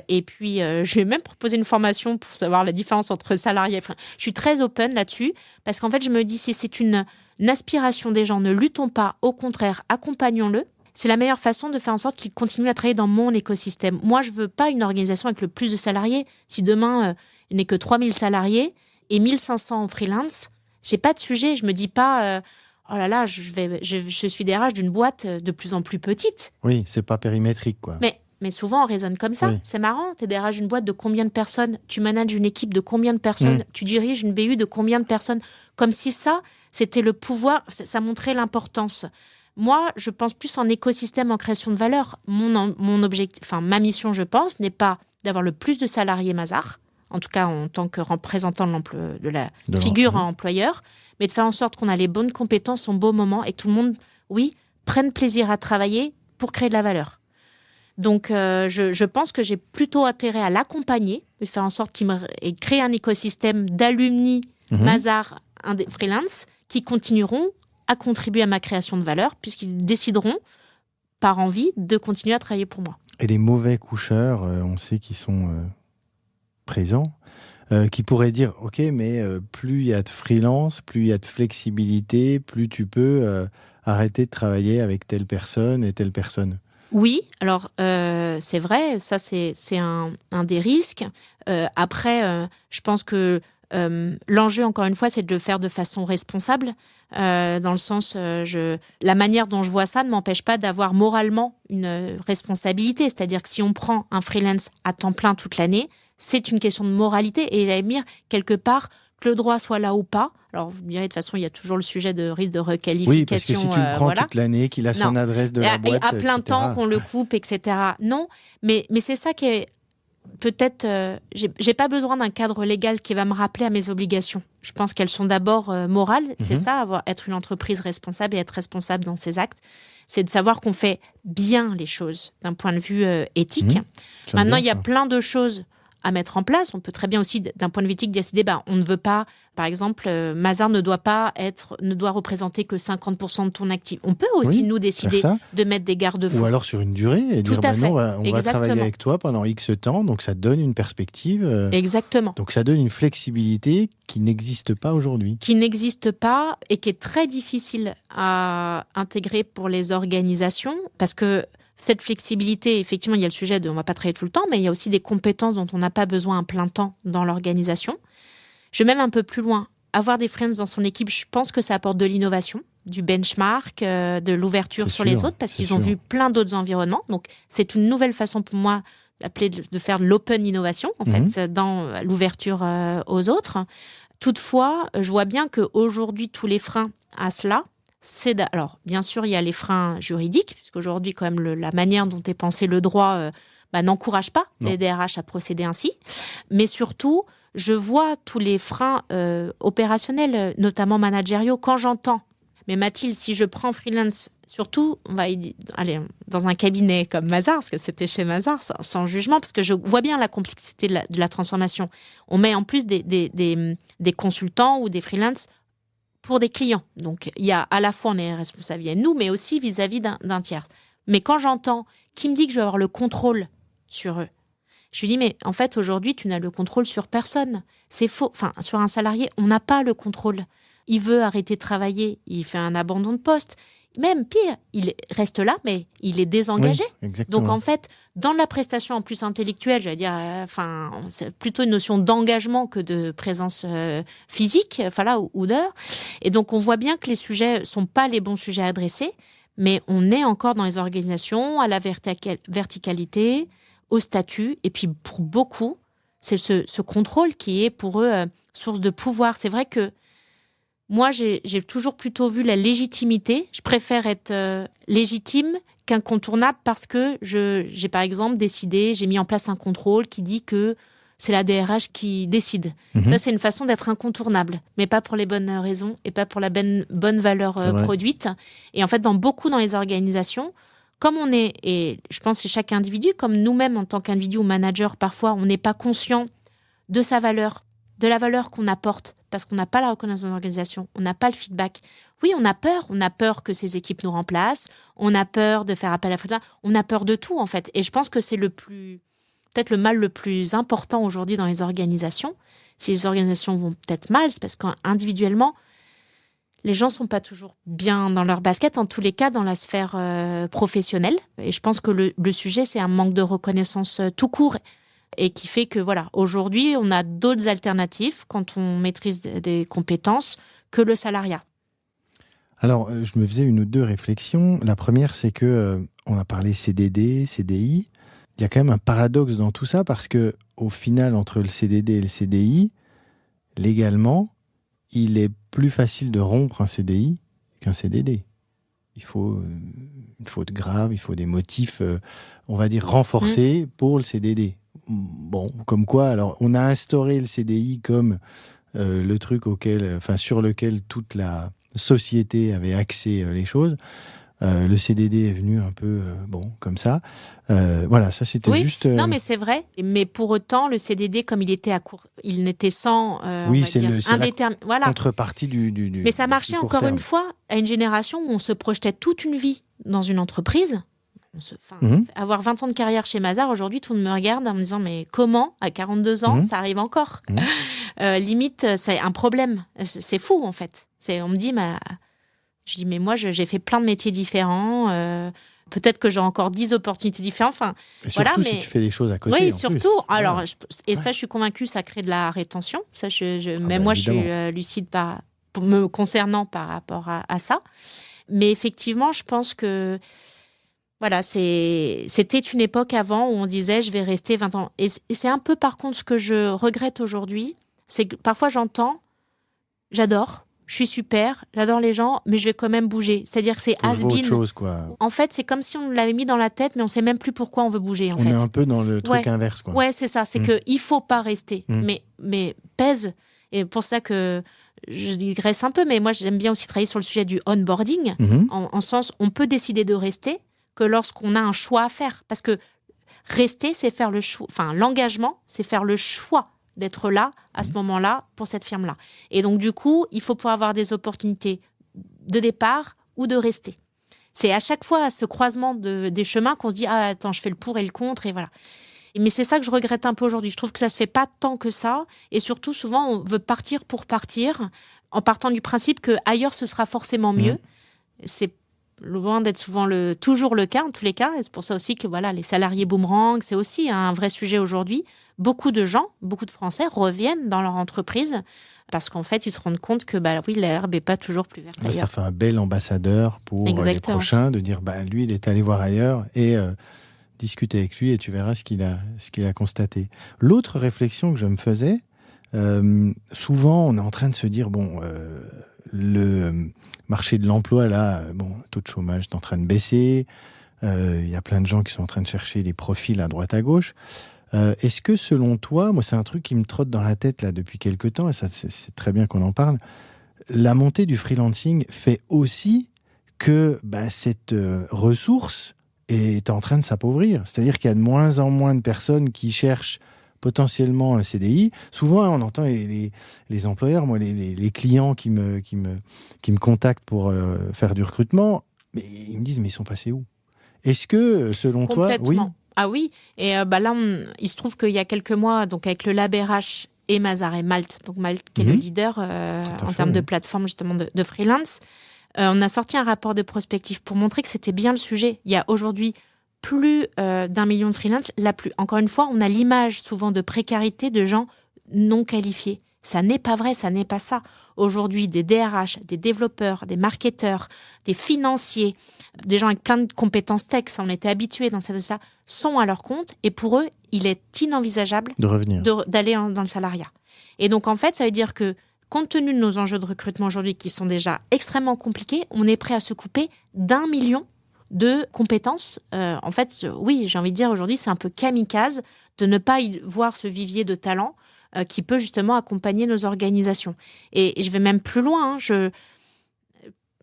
Et puis, je lui ai même proposé une formation pour savoir la différence entre salarié et freelance. Je suis très open là-dessus parce qu'en fait, je me dis, si c'est une aspiration des gens, ne luttons pas. Au contraire, accompagnons-le. C'est la meilleure façon de faire en sorte qu'il continue à travailler dans mon écosystème. Moi, je ne veux pas une organisation avec le plus de salariés. Si demain, il n'est que 3000 salariés et 1500 en freelance, je n'ai pas de sujet. Je ne me dis pas, oh là là, je suis DRH d'une boîte de plus en plus petite. Oui, ce n'est pas périmétrique, quoi. Mais souvent, on raisonne comme ça. Oui. C'est marrant. Tu es DRH d'une boîte de combien de personnes ? Tu manages une équipe de combien de personnes ? Tu diriges une BU de combien de personnes ? Comme si ça, c'était le pouvoir. Ça montrait l'importance. Moi, je pense plus en écosystème, en création de valeur. Mon objectif, ma mission, je pense, n'est pas d'avoir le plus de salariés Mazars, en tout cas en tant que représentant de la figure employeur, mais de faire en sorte qu'on a les bonnes compétences au bon moment et que tout le monde, prenne plaisir à travailler pour créer de la valeur. Donc, je pense que j'ai plutôt intérêt à l'accompagner, de faire en sorte qu'il crée un écosystème d'alumni Mazars freelance qui continueront à contribuer à ma création de valeur, puisqu'ils décideront, par envie, de continuer à travailler pour moi. Et les mauvais coucheurs, on sait qu'ils sont présents, qui pourraient dire, OK, mais plus il y a de freelance, plus il y a de flexibilité, plus tu peux arrêter de travailler avec telle personne et telle personne. Oui, alors c'est vrai, ça c'est un des risques. Après, je pense que l'enjeu, encore une fois, c'est de le faire de façon responsable, dans le sens, la manière dont je vois ça ne m'empêche pas d'avoir moralement une responsabilité. C'est-à-dire que si on prend un freelance à temps plein toute l'année, c'est une question de moralité. Et j'allais me dire, quelque part, que le droit soit là ou pas. Alors, vous me direz, de toute façon, il y a toujours le sujet de risque de requalification. Oui, parce que si tu le prends toute l'année, qu'il a son adresse de la boîte, à plein etc. temps, qu'on le coupe, etc. Non, mais c'est ça qui est... Peut-être, j'ai pas besoin d'un cadre légal qui va me rappeler à mes obligations. Je pense qu'elles sont d'abord morales. C'est ça, être une entreprise responsable et être responsable dans ses actes. C'est de savoir qu'on fait bien les choses d'un point de vue éthique. Maintenant, il y a plein de choses à mettre en place. On peut très bien aussi, d'un point de vue éthique, décider, on ne veut pas, par exemple, Mazars ne doit représenter que 50% de ton actif. On peut aussi, nous, décider de mettre des garde-fous. Ou alors sur une durée, et dire, non, on va travailler avec toi pendant X temps, donc ça donne une perspective. Exactement. Donc ça donne une flexibilité qui n'existe pas aujourd'hui. Qui n'existe pas et qui est très difficile à intégrer pour les organisations, parce que cette flexibilité, effectivement, il y a le sujet de on ne va pas travailler tout le temps, mais il y a aussi des compétences dont on n'a pas besoin à plein temps dans l'organisation. Je vais même un peu plus loin. Avoir des freelances dans son équipe, je pense que ça apporte de l'innovation, du benchmark, de l'ouverture sur les autres, parce qu'ils ont vu plein d'autres environnements. Donc, c'est une nouvelle façon pour moi de faire de l'open innovation, en fait, dans l'ouverture aux autres. Toutefois, je vois bien qu'aujourd'hui, tous les freins à cela, alors, bien sûr, il y a les freins juridiques, puisqu'aujourd'hui, quand même, la manière dont est pensé le droit n'encourage pas les DRH à procéder ainsi. Mais surtout, je vois tous les freins opérationnels, notamment managériaux, quand j'entends. Mais Mathilde, si je prends freelance, surtout, on va aller dans un cabinet comme Mazars, parce que c'était chez Mazars, sans jugement, parce que je vois bien la complexité de la transformation. On met en plus des consultants ou des freelances pour des clients. Donc, il y a à la fois, on est responsable vis-à-vis de nous, mais aussi vis-à-vis d'un tiers. Mais quand j'entends qui me dit que je vais avoir le contrôle sur eux, je lui dis, mais en fait, aujourd'hui, tu n'as le contrôle sur personne. C'est faux. Enfin, sur un salarié, on n'a pas le contrôle. Il veut arrêter de travailler, il fait un abandon de poste. Même pire, il reste là, mais il est désengagé. Oui, donc, en fait, dans la prestation en plus intellectuelle, j'allais dire, c'est plutôt une notion d'engagement que de présence physique, ou d'heure. Et donc, on voit bien que les sujets sont pas les bons sujets à adresser, mais on est encore dans les organisations, à la verticalité, au statut. Et puis, pour beaucoup, c'est ce contrôle qui est pour eux source de pouvoir. C'est vrai que moi, j'ai toujours plutôt vu la légitimité. Je préfère être légitime qu'incontournable parce que j'ai par exemple j'ai mis en place un contrôle qui dit que c'est la DRH qui décide. Ça, c'est une façon d'être incontournable, mais pas pour les bonnes raisons et pas pour la bonne valeur produite. Et en fait, dans les organisations, comme on est, et je pense que c'est chaque individu, comme nous-mêmes en tant qu'individu ou manager, parfois, on n'est pas conscient de sa valeur de la valeur qu'on apporte, parce qu'on n'a pas la reconnaissance dans l'organisation, on n'a pas le feedback. Oui, on a peur que ces équipes nous remplacent, on a peur de faire appel à Frida, on a peur de tout en fait. Et je pense que c'est peut-être le mal le plus important aujourd'hui dans les organisations. Si les organisations vont peut-être mal, c'est parce qu'individuellement, les gens ne sont pas toujours bien dans leur basket, en tous les cas dans la sphère professionnelle. Et je pense que le sujet, c'est un manque de reconnaissance tout court. Et qui fait que, voilà, aujourd'hui, on a d'autres alternatives quand on maîtrise des compétences que le salariat. Alors, je me faisais une ou deux réflexions. La première, c'est que on a parlé CDD, CDI. Il y a quand même un paradoxe dans tout ça parce que, au final, entre le CDD et le CDI, légalement, il est plus facile de rompre un CDI qu'un CDD. Il faut une faute grave, il faut des motifs, on va dire, renforcés pour le CDD. Bon, comme quoi, alors, on a instauré le CDI comme le truc sur lequel toute la société avait axé les choses. Le CDD est venu un peu, comme ça. Voilà, ça c'était juste... Non, mais c'est vrai. Mais pour autant, le CDD, comme il était il n'était sans indéterminé. Voilà. Contrepartie du mais ça marchait encore terme. Une fois à une génération où on se projetait toute une vie dans une entreprise. Avoir 20 ans de carrière chez Mazars, aujourd'hui, tout le monde me regarde en me disant mais comment, à 42 ans, ça arrive encore limite, c'est un problème. C'est fou, en fait. On me dit, je dis, mais moi, j'ai fait plein de métiers différents. Peut-être que j'ai encore 10 opportunités différentes. Enfin, et surtout si tu fais des choses à côté. Oui, surtout. Plus. Alors, ça, je suis convaincue, ça crée de la rétention. Ça, moi, je suis lucide me concernant par rapport à ça. Mais effectivement, je pense que voilà, c'était une époque avant où on disait je vais rester 20 ans. Et c'est un peu par contre ce que je regrette aujourd'hui, c'est que parfois j'entends, j'adore, je suis super, j'adore les gens, mais je vais quand même bouger. C'est-à-dire que c'est has-been. En fait, c'est comme si on l'avait mis dans la tête, mais on ne sait même plus pourquoi on veut bouger. On est un peu dans le truc inverse. Ouais, c'est ça, c'est qu'il ne faut pas rester, mais pèse. Et pour ça que je digresse un peu, mais moi j'aime bien aussi travailler sur le sujet du onboarding, en sens on peut décider de rester, que lorsqu'on a un choix à faire. Parce que rester, c'est faire le choix. Enfin, l'engagement, c'est faire le choix d'être là, à ce moment-là, pour cette firme-là. Et donc, du coup, il faut pouvoir avoir des opportunités de départ ou de rester. C'est à chaque fois à ce croisement des chemins qu'on se dit « Ah, attends, je fais le pour et le contre, et voilà ». Mais c'est ça que je regrette un peu aujourd'hui. Je trouve que ça se fait pas tant que ça. Et surtout, souvent, on veut partir pour partir, en partant du principe qu'ailleurs, ce sera forcément mieux. C'est loin d'être toujours le cas, en tous les cas. Et c'est pour ça aussi que les salariés boomerang, c'est aussi un vrai sujet aujourd'hui. Beaucoup de gens, beaucoup de Français reviennent dans leur entreprise parce qu'en fait, ils se rendent compte que l'herbe n'est pas toujours plus verte ailleurs. Ça fait un bel ambassadeur pour les prochains de dire lui, il est allé voir ailleurs et discuter avec lui et tu verras ce qu'il a constaté. L'autre réflexion que je me faisais, souvent, on est en train de se dire le marché de l'emploi, là, taux de chômage est en train de baisser. Il y a plein de gens qui sont en train de chercher des profils à droite à gauche. Est-ce que, selon toi, moi, c'est un truc qui me trotte dans la tête là depuis quelques temps, et ça, c'est très bien qu'on en parle, la montée du freelancing fait aussi que cette ressource est en train de s'appauvrir. C'est-à-dire qu'il y a de moins en moins de personnes qui cherchent potentiellement un CDI. Souvent, on entend les employeurs, moi, les clients qui me contactent pour faire du recrutement, mais ils me disent, mais ils sont passés où ? Est-ce que, selon toi... Oui. Ah oui, et là, il se trouve qu'il y a quelques mois, donc avec le Lab RH et Mazars et Malte, donc Malte qui est le leader en termes de plateforme justement de freelance, on a sorti un rapport de prospective pour montrer que c'était bien le sujet. Il y a aujourd'hui plus d'1 million de freelance. Encore une fois, on a l'image souvent de précarité de gens non qualifiés. Ça n'est pas vrai, ça n'est pas ça. Aujourd'hui, des DRH, des développeurs, des marketeurs, des financiers, des gens avec plein de compétences tech, ça on était habitués dans ça, sont à leur compte. Et pour eux, il est inenvisageable d'aller dans le salariat. Et donc, en fait, ça veut dire que, compte tenu de nos enjeux de recrutement aujourd'hui qui sont déjà extrêmement compliqués, on est prêt à se couper d'1 million de compétences. En fait, oui, j'ai envie de dire aujourd'hui, c'est un peu kamikaze de ne pas y voir ce vivier de talent qui peut justement accompagner nos organisations. Et je vais même plus loin.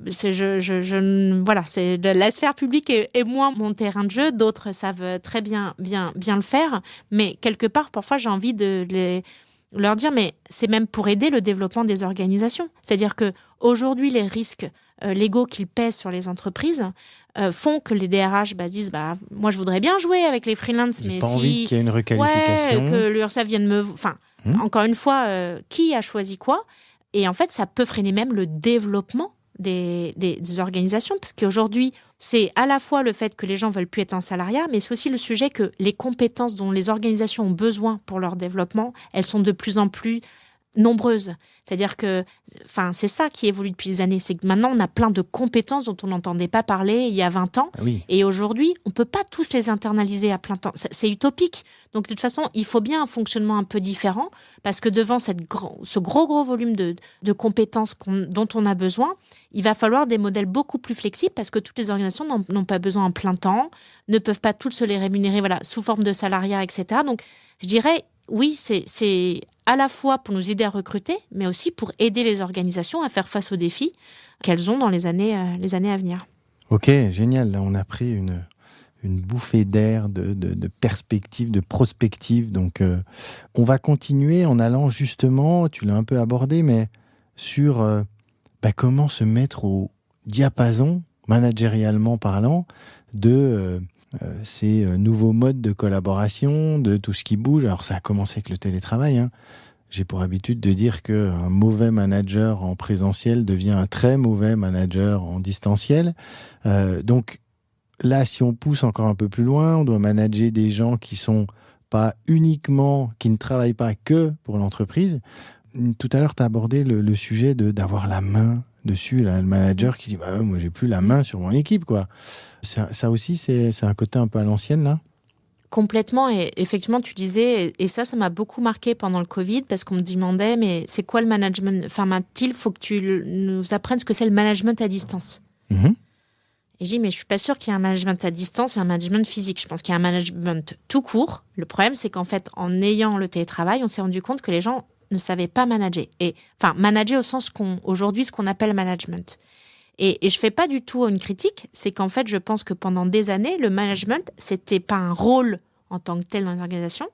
La sphère publique est moins mon terrain de jeu. D'autres savent très bien le faire. Mais quelque part, parfois, j'ai envie de leur dire, mais c'est même pour aider le développement des organisations. C'est-à-dire qu'aujourd'hui, les risques légaux qu'ils pèsent sur les entreprises font que les DRH disent, moi, je voudrais bien jouer avec les freelances, mais pas envie qu'il y ait une requalification. que l'URSSAF vienne me... Enfin, encore une fois, qui a choisi quoi ? Et en fait, ça peut freiner même le développement des organisations, parce qu'aujourd'hui, c'est à la fois le fait que les gens veulent plus être en salariat, mais c'est aussi le sujet que les compétences dont les organisations ont besoin pour leur développement, elles sont de plus en plus nombreuses. C'est-à-dire que, c'est ça qui évolue depuis des années, c'est que maintenant, on a plein de compétences dont on n'entendait pas parler il y a 20 ans. Ah oui. Et aujourd'hui, on ne peut pas tous les internaliser à plein temps. C'est utopique. Donc, de toute façon, il faut bien un fonctionnement un peu différent, parce que devant ce gros volume de compétences dont on a besoin, il va falloir des modèles beaucoup plus flexibles, parce que toutes les organisations n'ont pas besoin en plein temps, ne peuvent pas toutes se les rémunérer sous forme de salariat, etc. Donc, je dirais, oui, c'est à la fois pour nous aider à recruter, mais aussi pour aider les organisations à faire face aux défis qu'elles ont dans les années à venir. Ok, génial. Là, on a pris une bouffée d'air, de perspective, de prospective. Donc, on va continuer en allant justement, tu l'as un peu abordé, mais sur comment se mettre au diapason, managérialement parlant, de ces nouveaux modes de collaboration, de tout ce qui bouge. Alors, ça a commencé avec le télétravail. J'ai pour habitude de dire qu'un mauvais manager en présentiel devient un très mauvais manager en distanciel. Donc, là, si on pousse encore un peu plus loin, on doit manager des gens qui ne travaillent pas que pour l'entreprise. Tout à l'heure, tu as abordé le sujet d'avoir la main dessus, là, le manager qui dit moi, j'ai plus la main sur mon équipe, quoi. Ça aussi, c'est un côté un peu à l'ancienne, là. Complètement, et effectivement, tu disais, et ça m'a beaucoup marqué pendant le Covid, parce qu'on me demandait, mais c'est quoi le management ? Enfin, Mathilde, il faut que tu nous apprennes ce que c'est le management à distance. Et j'ai dit, mais je suis pas sûre qu'il y ait un management à distance et un management physique. Je pense qu'il y a un management tout court. Le problème, c'est qu'en fait, en ayant le télétravail, on s'est rendu compte que les gens ne savaient pas manager. Manager au sens aujourd'hui, ce qu'on appelle management. Et je fais pas du tout une critique. C'est qu'en fait, je pense que pendant des années, le management, c'était pas un rôle en tant que tel dans les organisations.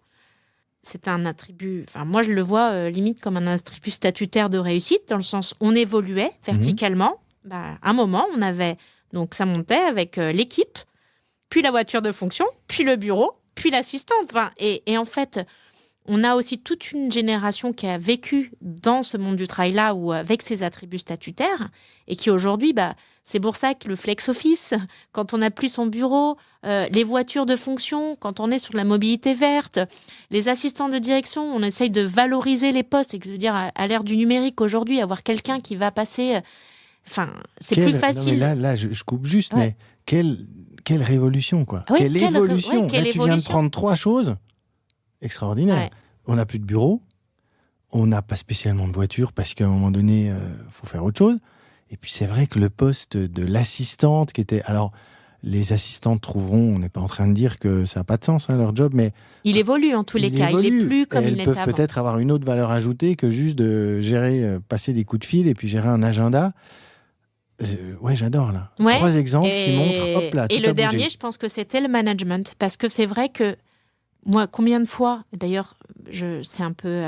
C'était un attribut, moi je le vois limite comme un attribut statutaire de réussite, dans le sens on évoluait verticalement. À un moment, on avait... Donc, ça montait avec l'équipe, puis la voiture de fonction, puis le bureau, puis l'assistante. Et en fait, on a aussi toute une génération qui a vécu dans ce monde du travail-là ou avec ses attributs statutaires et qui aujourd'hui, c'est pour ça que le flex office, quand on n'a plus son bureau, les voitures de fonction, quand on est sur la mobilité verte, les assistants de direction, on essaye de valoriser les postes. Et que je veux dire, à l'ère du numérique aujourd'hui, avoir quelqu'un qui va passer... c'est plus facile. Non, mais là, je coupe juste, mais quelle révolution, quoi. Oui, quelle évolution. Quelle là, tu viens de prendre 3 choses extraordinaires. Ouais. On n'a plus de bureau, on n'a pas spécialement de voiture parce qu'à un moment donné, faut faire autre chose. Et puis, c'est vrai que le poste de l'assistante qui était... Alors, les assistantes trouveront, on n'est pas en train de dire que ça n'a pas de sens, leur job, mais... Il évolue en tous les cas, il n'est plus comme il l'était avant. Elles peuvent peut-être avoir une autre valeur ajoutée que juste de gérer, passer des coups de fil et puis gérer un agenda. Ouais, j'adore, là. 3 exemples qui montrent, hop là, tout et le dernier, je pense que c'était le management, parce que c'est vrai que moi, combien de fois, d'ailleurs, c'est un peu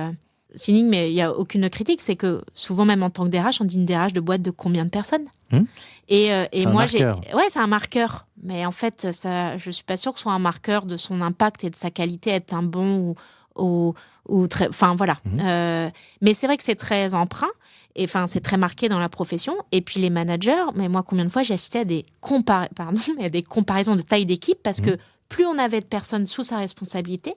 cynique, mais il n'y a aucune critique, c'est que souvent, même en tant que DRH, on dit une DRH de boîte de combien de personnes ? Et moi, c'est un marqueur. Mais en fait, ça, je suis pas sûre que ce soit un marqueur de son impact et de sa qualité, être un bon ou très... voilà. Mais c'est vrai que c'est très emprunt. Et c'est très marqué dans la profession. Et puis les managers, mais moi, combien de fois j'ai assisté à des comparaisons de taille d'équipe, parce que plus on avait de personnes sous sa responsabilité,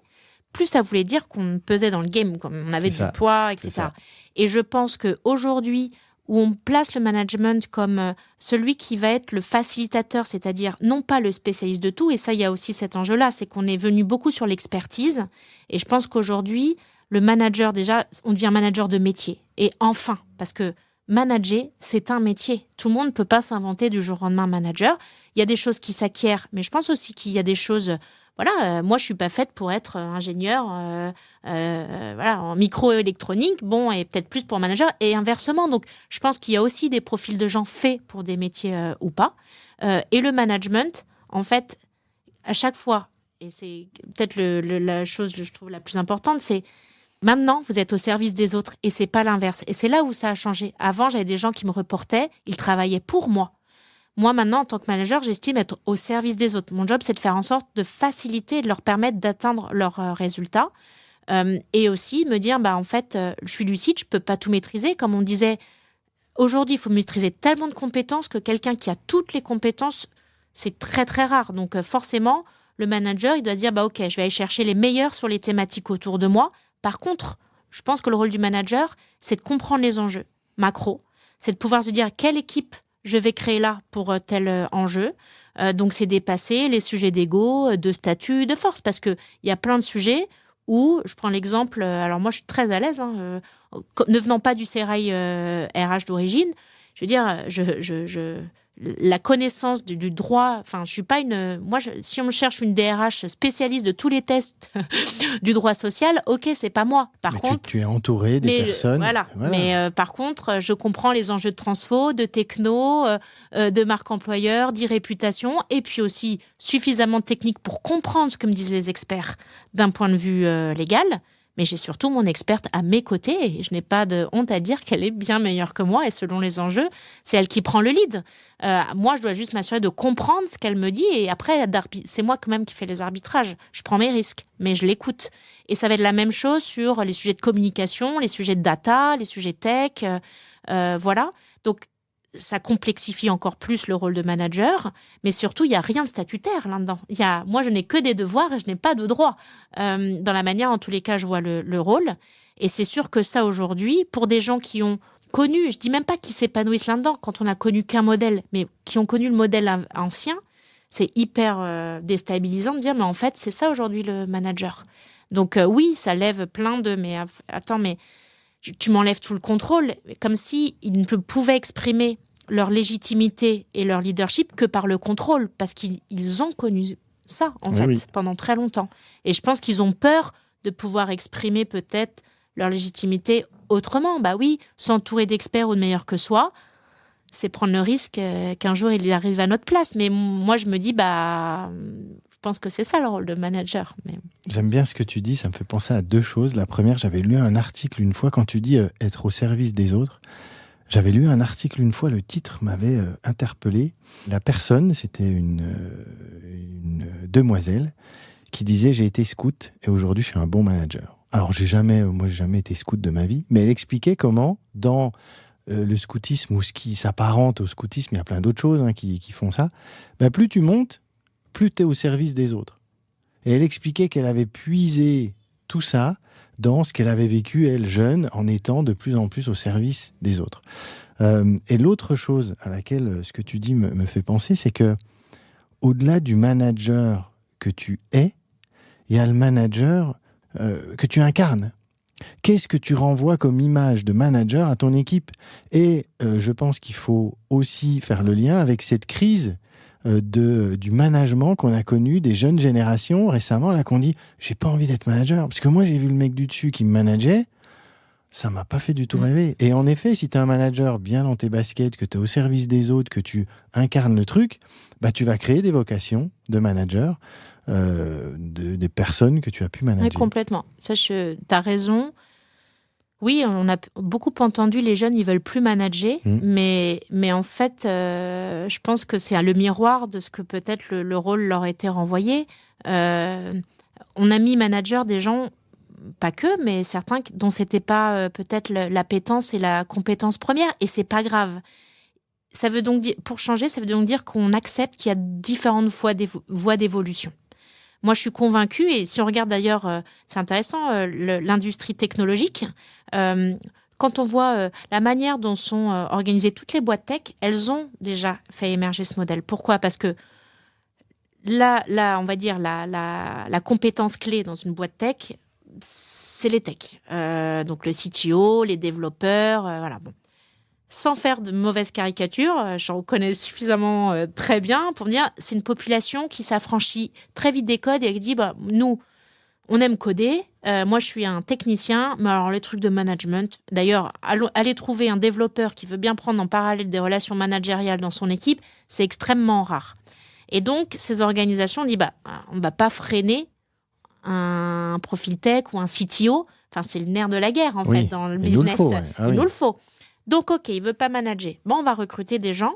plus ça voulait dire qu'on pesait dans le game, comme on avait du poids, etc. Et je pense qu'aujourd'hui, où on place le management comme celui qui va être le facilitateur, c'est-à-dire non pas le spécialiste de tout, et ça, il y a aussi cet enjeu-là, c'est qu'on est venu beaucoup sur l'expertise. Et je pense qu'aujourd'hui, le manager, déjà, on devient manager de métier. Et enfin, parce que manager, c'est un métier. Tout le monde ne peut pas s'inventer du jour au lendemain manager. Il y a des choses qui s'acquièrent, mais je pense aussi qu'il y a des choses... moi, je suis pas faite pour être ingénieur en microélectronique, et peut-être plus pour manager, et inversement. Donc, je pense qu'il y a aussi des profils de gens faits pour des métiers ou pas. Et le management, en fait, à chaque fois, et c'est peut-être la chose que je trouve la plus importante, c'est Maintenant, vous êtes au service des autres et c'est pas l'inverse. Et c'est là où ça a changé. Avant, j'avais des gens qui me reportaient, ils travaillaient pour moi. Moi, maintenant, en tant que manager, j'estime être au service des autres. Mon job, c'est de faire en sorte de faciliter et de leur permettre d'atteindre leurs résultats. Et aussi me dire, en fait, je suis lucide, je peux pas tout maîtriser. Comme on disait, aujourd'hui, il faut maîtriser tellement de compétences que quelqu'un qui a toutes les compétences, c'est très, très rare. Donc, forcément, le manager, il doit dire, OK, je vais aller chercher les meilleurs sur les thématiques autour de moi. Par contre, je pense que le rôle du manager, c'est de comprendre les enjeux macro. C'est de pouvoir se dire quelle équipe je vais créer là pour tel enjeu. Donc, c'est dépasser les sujets d'ego, de statut, de force. Parce qu'il y a plein de sujets où, je prends l'exemple, alors moi, je suis très à l'aise, ne venant pas du sérail RH d'origine, je veux dire, la connaissance du droit, enfin, je suis pas une... Moi, si on me cherche une DRH spécialiste de tous les tests du droit social, OK, c'est pas moi. Par contre... Tu es entouré des personnes. Voilà. Mais par contre, je comprends les enjeux de transfo, de techno, de marque employeur, d'e-réputation, et puis aussi suffisamment de technique pour comprendre ce que me disent les experts d'un point de vue légal. Mais j'ai surtout mon experte à mes côtés et je n'ai pas de honte à dire qu'elle est bien meilleure que moi et selon les enjeux, c'est elle qui prend le lead. Moi, je dois juste m'assurer de comprendre ce qu'elle me dit et après, c'est moi quand même qui fais les arbitrages. Je prends mes risques, mais je l'écoute. Et ça va être la même chose sur les sujets de communication, les sujets de data, les sujets tech, voilà. Donc, ça complexifie encore plus le rôle de manager, mais surtout, il n'y a rien de statutaire là-dedans. Moi, je n'ai que des devoirs et je n'ai pas de droits. Dans la manière, en tous les cas, je vois le rôle. Et c'est sûr que ça, aujourd'hui, pour des gens qui ont connu, je ne dis même pas qu'ils s'épanouissent là-dedans, quand on n'a connu qu'un modèle, mais qui ont connu le modèle ancien, c'est hyper déstabilisant de dire, mais en fait, c'est ça aujourd'hui le manager. Donc oui, ça lève plein de... Mais attends, mais... Tu m'enlèves tout le contrôle, comme si ils ne pouvaient exprimer leur légitimité et leur leadership que par le contrôle, parce qu'ils ont connu ça, en fait, pendant très longtemps. Et je pense qu'ils ont peur de pouvoir exprimer peut-être leur légitimité autrement. Bah oui, s'entourer d'experts ou de meilleurs que soi, c'est prendre le risque qu'un jour il arrive à notre place. Mais moi, je me dis, je pense que c'est ça le rôle de manager. Mais... J'aime bien ce que tu dis, ça me fait penser à deux choses. La première, j'avais lu un article une fois, quand tu dis être au service des autres, j'avais lu un article une fois, le titre m'avait interpellé. La personne, c'était une demoiselle, qui disait « J'ai été scout et aujourd'hui je suis un bon manager ». Alors j'ai jamais été scout de ma vie, mais elle expliquait comment dans le scoutisme ou ce qui s'apparente au scoutisme, il y a plein d'autres choses qui font ça, plus tu montes, plus tu es au service des autres. Et elle expliquait qu'elle avait puisé tout ça dans ce qu'elle avait vécu, elle, jeune, en étant de plus en plus au service des autres. Et l'autre chose à laquelle ce que tu dis me fait penser, c'est que au-delà du manager que tu es, il y a le manager que tu incarnes. Qu'est-ce que tu renvoies comme image de manager à ton équipe ? Et je pense qu'il faut aussi faire le lien avec cette crise du management qu'on a connu des jeunes générations récemment, là, qu'on dit « j'ai pas envie d'être manager ». Parce que moi, j'ai vu le mec du dessus qui me manageait, ça m'a pas fait du tout rêver. Et en effet, si tu es un manager bien dans tes baskets, que tu es au service des autres, que tu incarnes le truc, tu vas créer des vocations de manager, des personnes que tu as pu manager. Oui, complètement. Ça, tu as raison. Oui, on a beaucoup entendu les jeunes, ils veulent plus manager, mais en fait, je pense que c'est le miroir de ce que peut-être le rôle leur a été renvoyé. On a mis manager des gens, pas que, mais certains dont c'était pas peut-être l'appétence et la compétence première, et c'est pas grave. Ça veut donc dire, pour changer, ça veut donc dire qu'on accepte qu'il y a différentes voies d'évolution. Moi, je suis convaincue, et si on regarde d'ailleurs, c'est intéressant, l'industrie technologique, quand on voit la manière dont sont organisées toutes les boîtes tech, elles ont déjà fait émerger ce modèle. Pourquoi ? Parce que là, on va dire, la compétence clé dans une boîte tech, c'est les techs. Donc le CTO, les développeurs, voilà, bon. Sans faire de mauvaises caricatures, j'en connais suffisamment très bien pour me dire c'est une population qui s'affranchit très vite des codes et qui dit nous, on aime coder, moi je suis un technicien, mais alors les trucs de management, d'ailleurs, aller trouver un développeur qui veut bien prendre en parallèle des relations managériales dans son équipe, c'est extrêmement rare. Et donc, ces organisations disent on ne va pas freiner un profil tech ou un CTO Enfin, c'est le nerf de la guerre, en Oui, fait, dans le il business. nous le faut, ouais. Ah Il oui. nous le faut. Donc, OK, il ne veut pas manager. Bon, on va recruter des gens,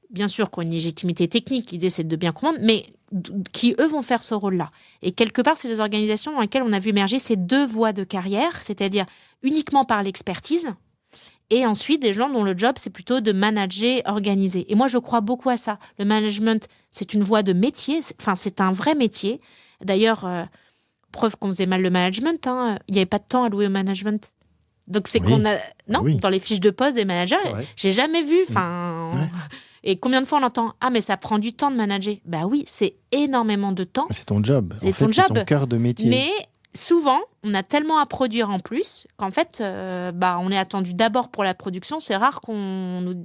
bien sûr, qui ont une légitimité technique. L'idée, c'est de bien comprendre, mais qui, eux, vont faire ce rôle-là. Et quelque part, c'est des organisations dans lesquelles on a vu émerger ces deux voies de carrière, c'est-à-dire uniquement par l'expertise, et ensuite des gens dont le job, c'est plutôt de manager, organiser. Et moi, je crois beaucoup à ça. Le management, c'est une voie de métier, c'est un vrai métier. D'ailleurs, preuve qu'on faisait mal le management, il n'y avait pas de temps alloué au management. Donc, c'est qu'on a... Non, dans les fiches de poste des managers, j'ai jamais vu... Et combien de fois on entend « Ah, mais ça prend du temps de manager ». Bah oui, c'est énormément de temps. C'est ton job. C'est ton job. C'est ton cœur de métier. Mais souvent, on a tellement à produire en plus qu'en fait, on est attendu d'abord pour la production. C'est rare qu'on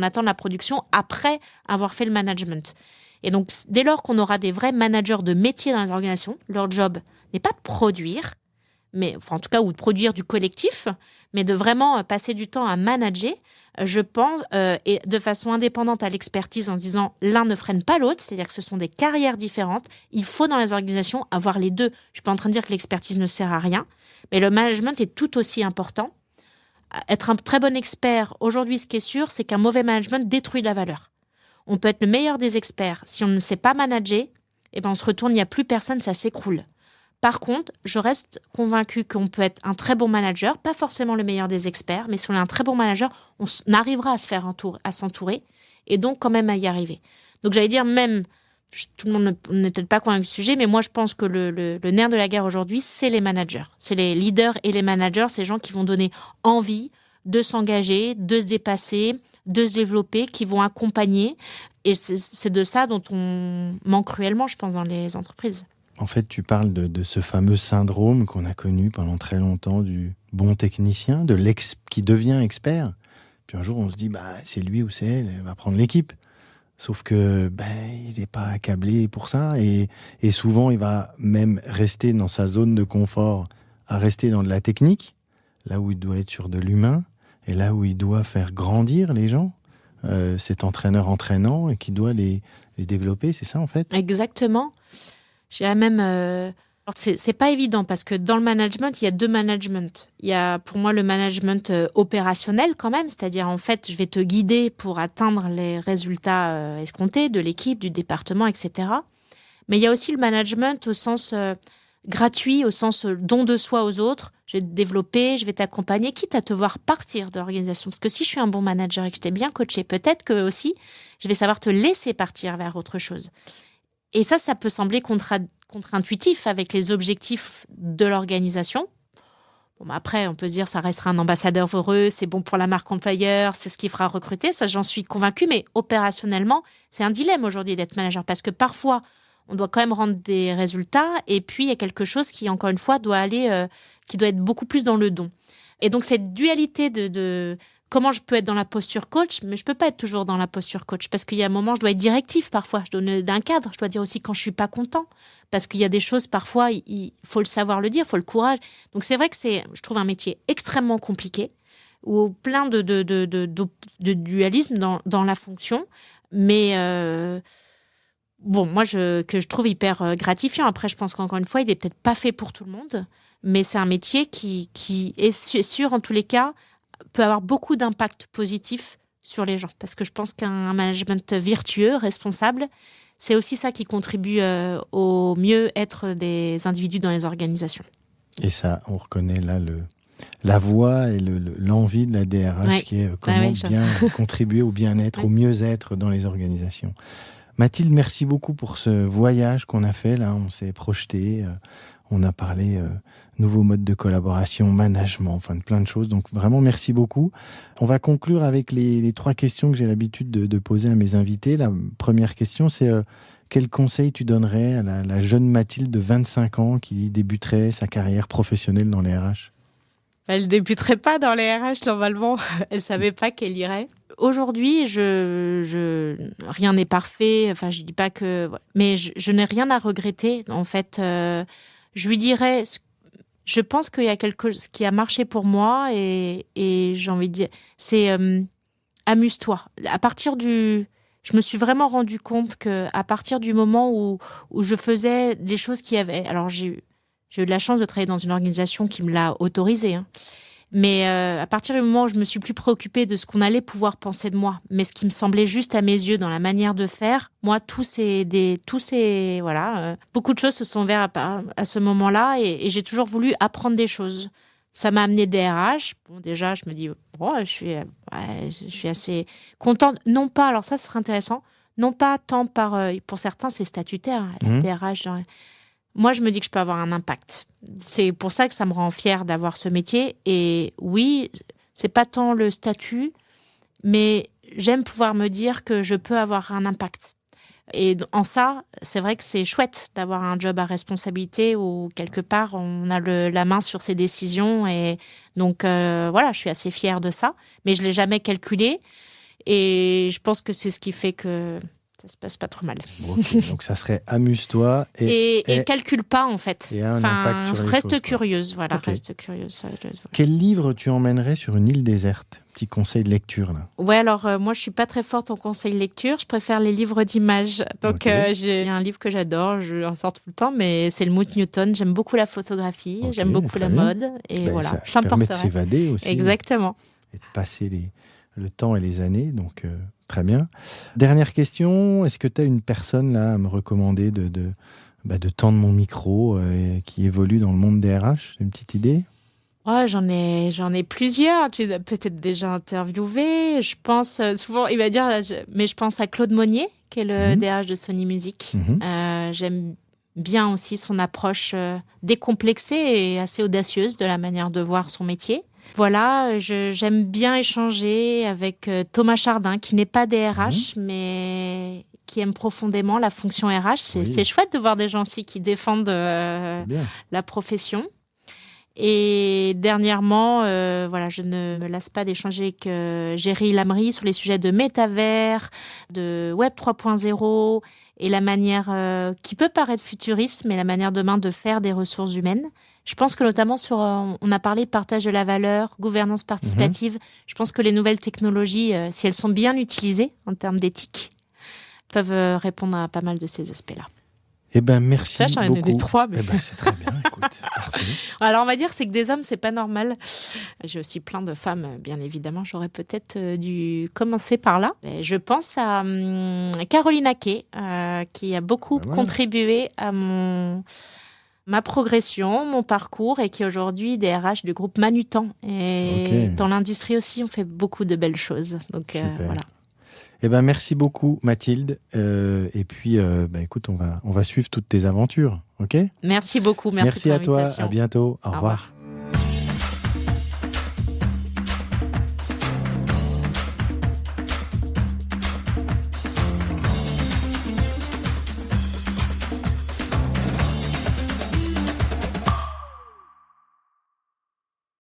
attende la production après avoir fait le management. Et donc, dès lors qu'on aura des vrais managers de métier dans les organisations, leur job n'est pas de produire, en tout cas, ou de produire du collectif, mais de vraiment passer du temps à manager, je pense, et de façon indépendante à l'expertise en disant l'un ne freine pas l'autre, c'est-à-dire que ce sont des carrières différentes. Il faut dans les organisations avoir les deux. Je ne suis pas en train de dire que l'expertise ne sert à rien, mais le management est tout aussi important. Être un très bon expert, aujourd'hui, ce qui est sûr, c'est qu'un mauvais management détruit la valeur. On peut être le meilleur des experts. Si on ne sait pas manager, on se retourne, il n'y a plus personne, ça s'écroule. Par contre, je reste convaincue qu'on peut être un très bon manager, pas forcément le meilleur des experts, mais si on est un très bon manager, on arrivera à s'entourer et donc quand même à y arriver. Donc j'allais dire même, tout le monde n'est peut-être pas convaincu du sujet, mais moi je pense que le nerf de la guerre aujourd'hui, c'est les managers. C'est les leaders et les managers, ces gens qui vont donner envie de s'engager, de se dépasser, de se développer, qui vont accompagner. Et c'est de ça dont on manque cruellement, je pense, dans les entreprises. En fait, tu parles de ce fameux syndrome qu'on a connu pendant très longtemps du bon technicien, qui devient expert. Puis un jour, on se dit, c'est lui ou c'est elle va prendre l'équipe. Sauf que il n'est pas accablé pour ça. Et souvent, il va même rester dans sa zone de confort, à rester dans de la technique, là où il doit être sur de l'humain, et là où il doit faire grandir les gens. Cet entraîneur entraînant et qui doit les développer, c'est ça en fait ? Exactement. J'ai même... c'est pas évident parce que dans le management, il y a deux managements. Il y a pour moi le management opérationnel quand même, c'est-à-dire en fait, je vais te guider pour atteindre les résultats escomptés de l'équipe, du département, etc. Mais il y a aussi le management au sens gratuit, au sens don de soi aux autres. Je vais te développer, je vais t'accompagner, quitte à te voir partir de l'organisation. Parce que si je suis un bon manager et que je t'ai bien coaché, peut-être que aussi, je vais savoir te laisser partir vers autre chose. Et ça peut sembler contre-intuitif avec les objectifs de l'organisation. Après, on peut se dire ça restera un ambassadeur heureux, c'est bon pour la marque employeur, c'est ce qui fera recruter, ça j'en suis convaincue, mais opérationnellement, c'est un dilemme aujourd'hui d'être manager parce que parfois, on doit quand même rendre des résultats et puis il y a quelque chose qui, encore une fois, doit être beaucoup plus dans le don. Et donc, cette dualité de comment je peux être dans la posture coach, mais je peux pas être toujours dans la posture coach parce qu'il y a un moment, je dois être directif parfois, je donne d'un cadre, je dois dire aussi quand je suis pas content parce qu'il y a des choses parfois, il faut le savoir le dire, il faut le courage. Donc c'est vrai que je trouve un métier extrêmement compliqué ou plein de dualisme dans la fonction, mais moi que je trouve hyper gratifiant. Après, je pense qu'encore une fois, il est peut-être pas fait pour tout le monde, mais c'est un métier qui est sûr en tous les cas peut avoir beaucoup d'impact positif sur les gens. Parce que je pense qu'un management vertueux, responsable, c'est aussi ça qui contribue au mieux-être des individus dans les organisations. Et ça, on reconnaît là la voix et l'envie de la DRH qui est comment bien contribuer au bien-être, au mieux-être dans les organisations. Mathilde, merci beaucoup pour ce voyage qu'on a fait. Là, on s'est projeté, on a parlé nouveaux modes de collaboration, management, de plein de choses. Donc vraiment, merci beaucoup. On va conclure avec les 3 questions que j'ai l'habitude de poser à mes invités. La première question, c'est quel conseil tu donnerais à la jeune Mathilde de 25 ans qui débuterait sa carrière professionnelle dans les RH ? Elle ne débuterait pas dans les RH, normalement. Elle ne savait pas qu'elle irait. Aujourd'hui, rien n'est parfait. Enfin, je dis pas que... Mais je n'ai rien à regretter. En fait, je lui dirais... Je pense qu'il y a quelque chose qui a marché pour moi et j'ai envie de dire... C'est amuse-toi. Je me suis vraiment rendu compte qu'à partir du moment où je faisais les choses qui avaient... Alors, J'ai eu de la chance de travailler dans une organisation qui me l'a autorisé. Hein. Mais à partir du moment où je me suis plus préoccupée de ce qu'on allait pouvoir penser de moi, mais ce qui me semblait juste à mes yeux dans la manière de faire, moi, beaucoup de choses se sont ouvertes à ce moment-là et j'ai toujours voulu apprendre des choses. Ça m'a amené des RH. Bon, déjà, je me dis, je suis assez contente. Non pas, alors ça serait intéressant, non pas tant pour certains, c'est statutaire, la DRH, genre, moi, je me dis que je peux avoir un impact. C'est pour ça que ça me rend fière d'avoir ce métier. Et oui, c'est pas tant le statut, mais j'aime pouvoir me dire que je peux avoir un impact. Et en ça, c'est vrai que c'est chouette d'avoir un job à responsabilité où, quelque part, on a la main sur ses décisions. Et donc, je suis assez fière de ça. Mais je ne l'ai jamais calculé. Et je pense que c'est ce qui fait que ça se passe pas trop mal. Okay, donc ça serait amuse-toi et calcule pas en fait. Et un impact sur les reste choses, curieuse, voilà, okay. Reste curieuse. Quel livre tu emmènerais sur une île déserte? Petit conseil de lecture là. Ouais, alors moi je suis pas très forte en conseil de lecture, je préfère les livres d'images. Donc j'ai un livre que j'adore, je en sors tout le temps, mais c'est le Mood Newton. J'aime beaucoup la photographie, j'aime beaucoup la mode et voilà, je l'emporterai. Ça permet de s'évader aussi. Exactement. Et de passer le temps et les années, donc très bien. Dernière question, est-ce que tu as une personne là à me recommander de tendre mon micro qui évolue dans le monde des RH? Une petite idée? Ouais, j'en ai plusieurs. Tu as peut-être déjà interviewé. Je pense souvent, il va dire, mais je pense à Claude Monnier, qui est le DRH de Sony Music. J'aime bien aussi son approche décomplexée et assez audacieuse de la manière de voir son métier. Voilà, j'aime bien échanger avec Thomas Chardin, qui n'est pas DRH, mais qui aime profondément la fonction RH. C'est chouette de voir des gens aussi qui défendent la profession. Et dernièrement, je ne me lasse pas d'échanger avec Géry Lamry sur les sujets de métavers, de Web 3.0 et la manière qui peut paraître futuriste, mais la manière demain de faire des ressources humaines. Je pense que notamment on a parlé de partage de la valeur, gouvernance participative. Je pense que les nouvelles technologies, si elles sont bien utilisées en termes d'éthique, peuvent répondre à pas mal de ces aspects-là. Eh ben merci ça, j'en ai beaucoup. Donné 3, mais... c'est très bien, écoute, parfait. Alors on va dire c'est que des hommes, c'est pas normal. J'ai aussi plein de femmes, bien évidemment. J'aurais peut-être dû commencer par là. Et je pense à Caroline Aquet, qui a beaucoup contribué à ma progression, mon parcours, et qui est aujourd'hui DRH du groupe Manutan. Et dans l'industrie aussi, on fait beaucoup de belles choses. Donc voilà. Eh ben, merci beaucoup Mathilde. Et puis, écoute, on va suivre toutes tes aventures, ok ? Merci beaucoup. Merci pour à toi. l'invitation. À bientôt. Au revoir.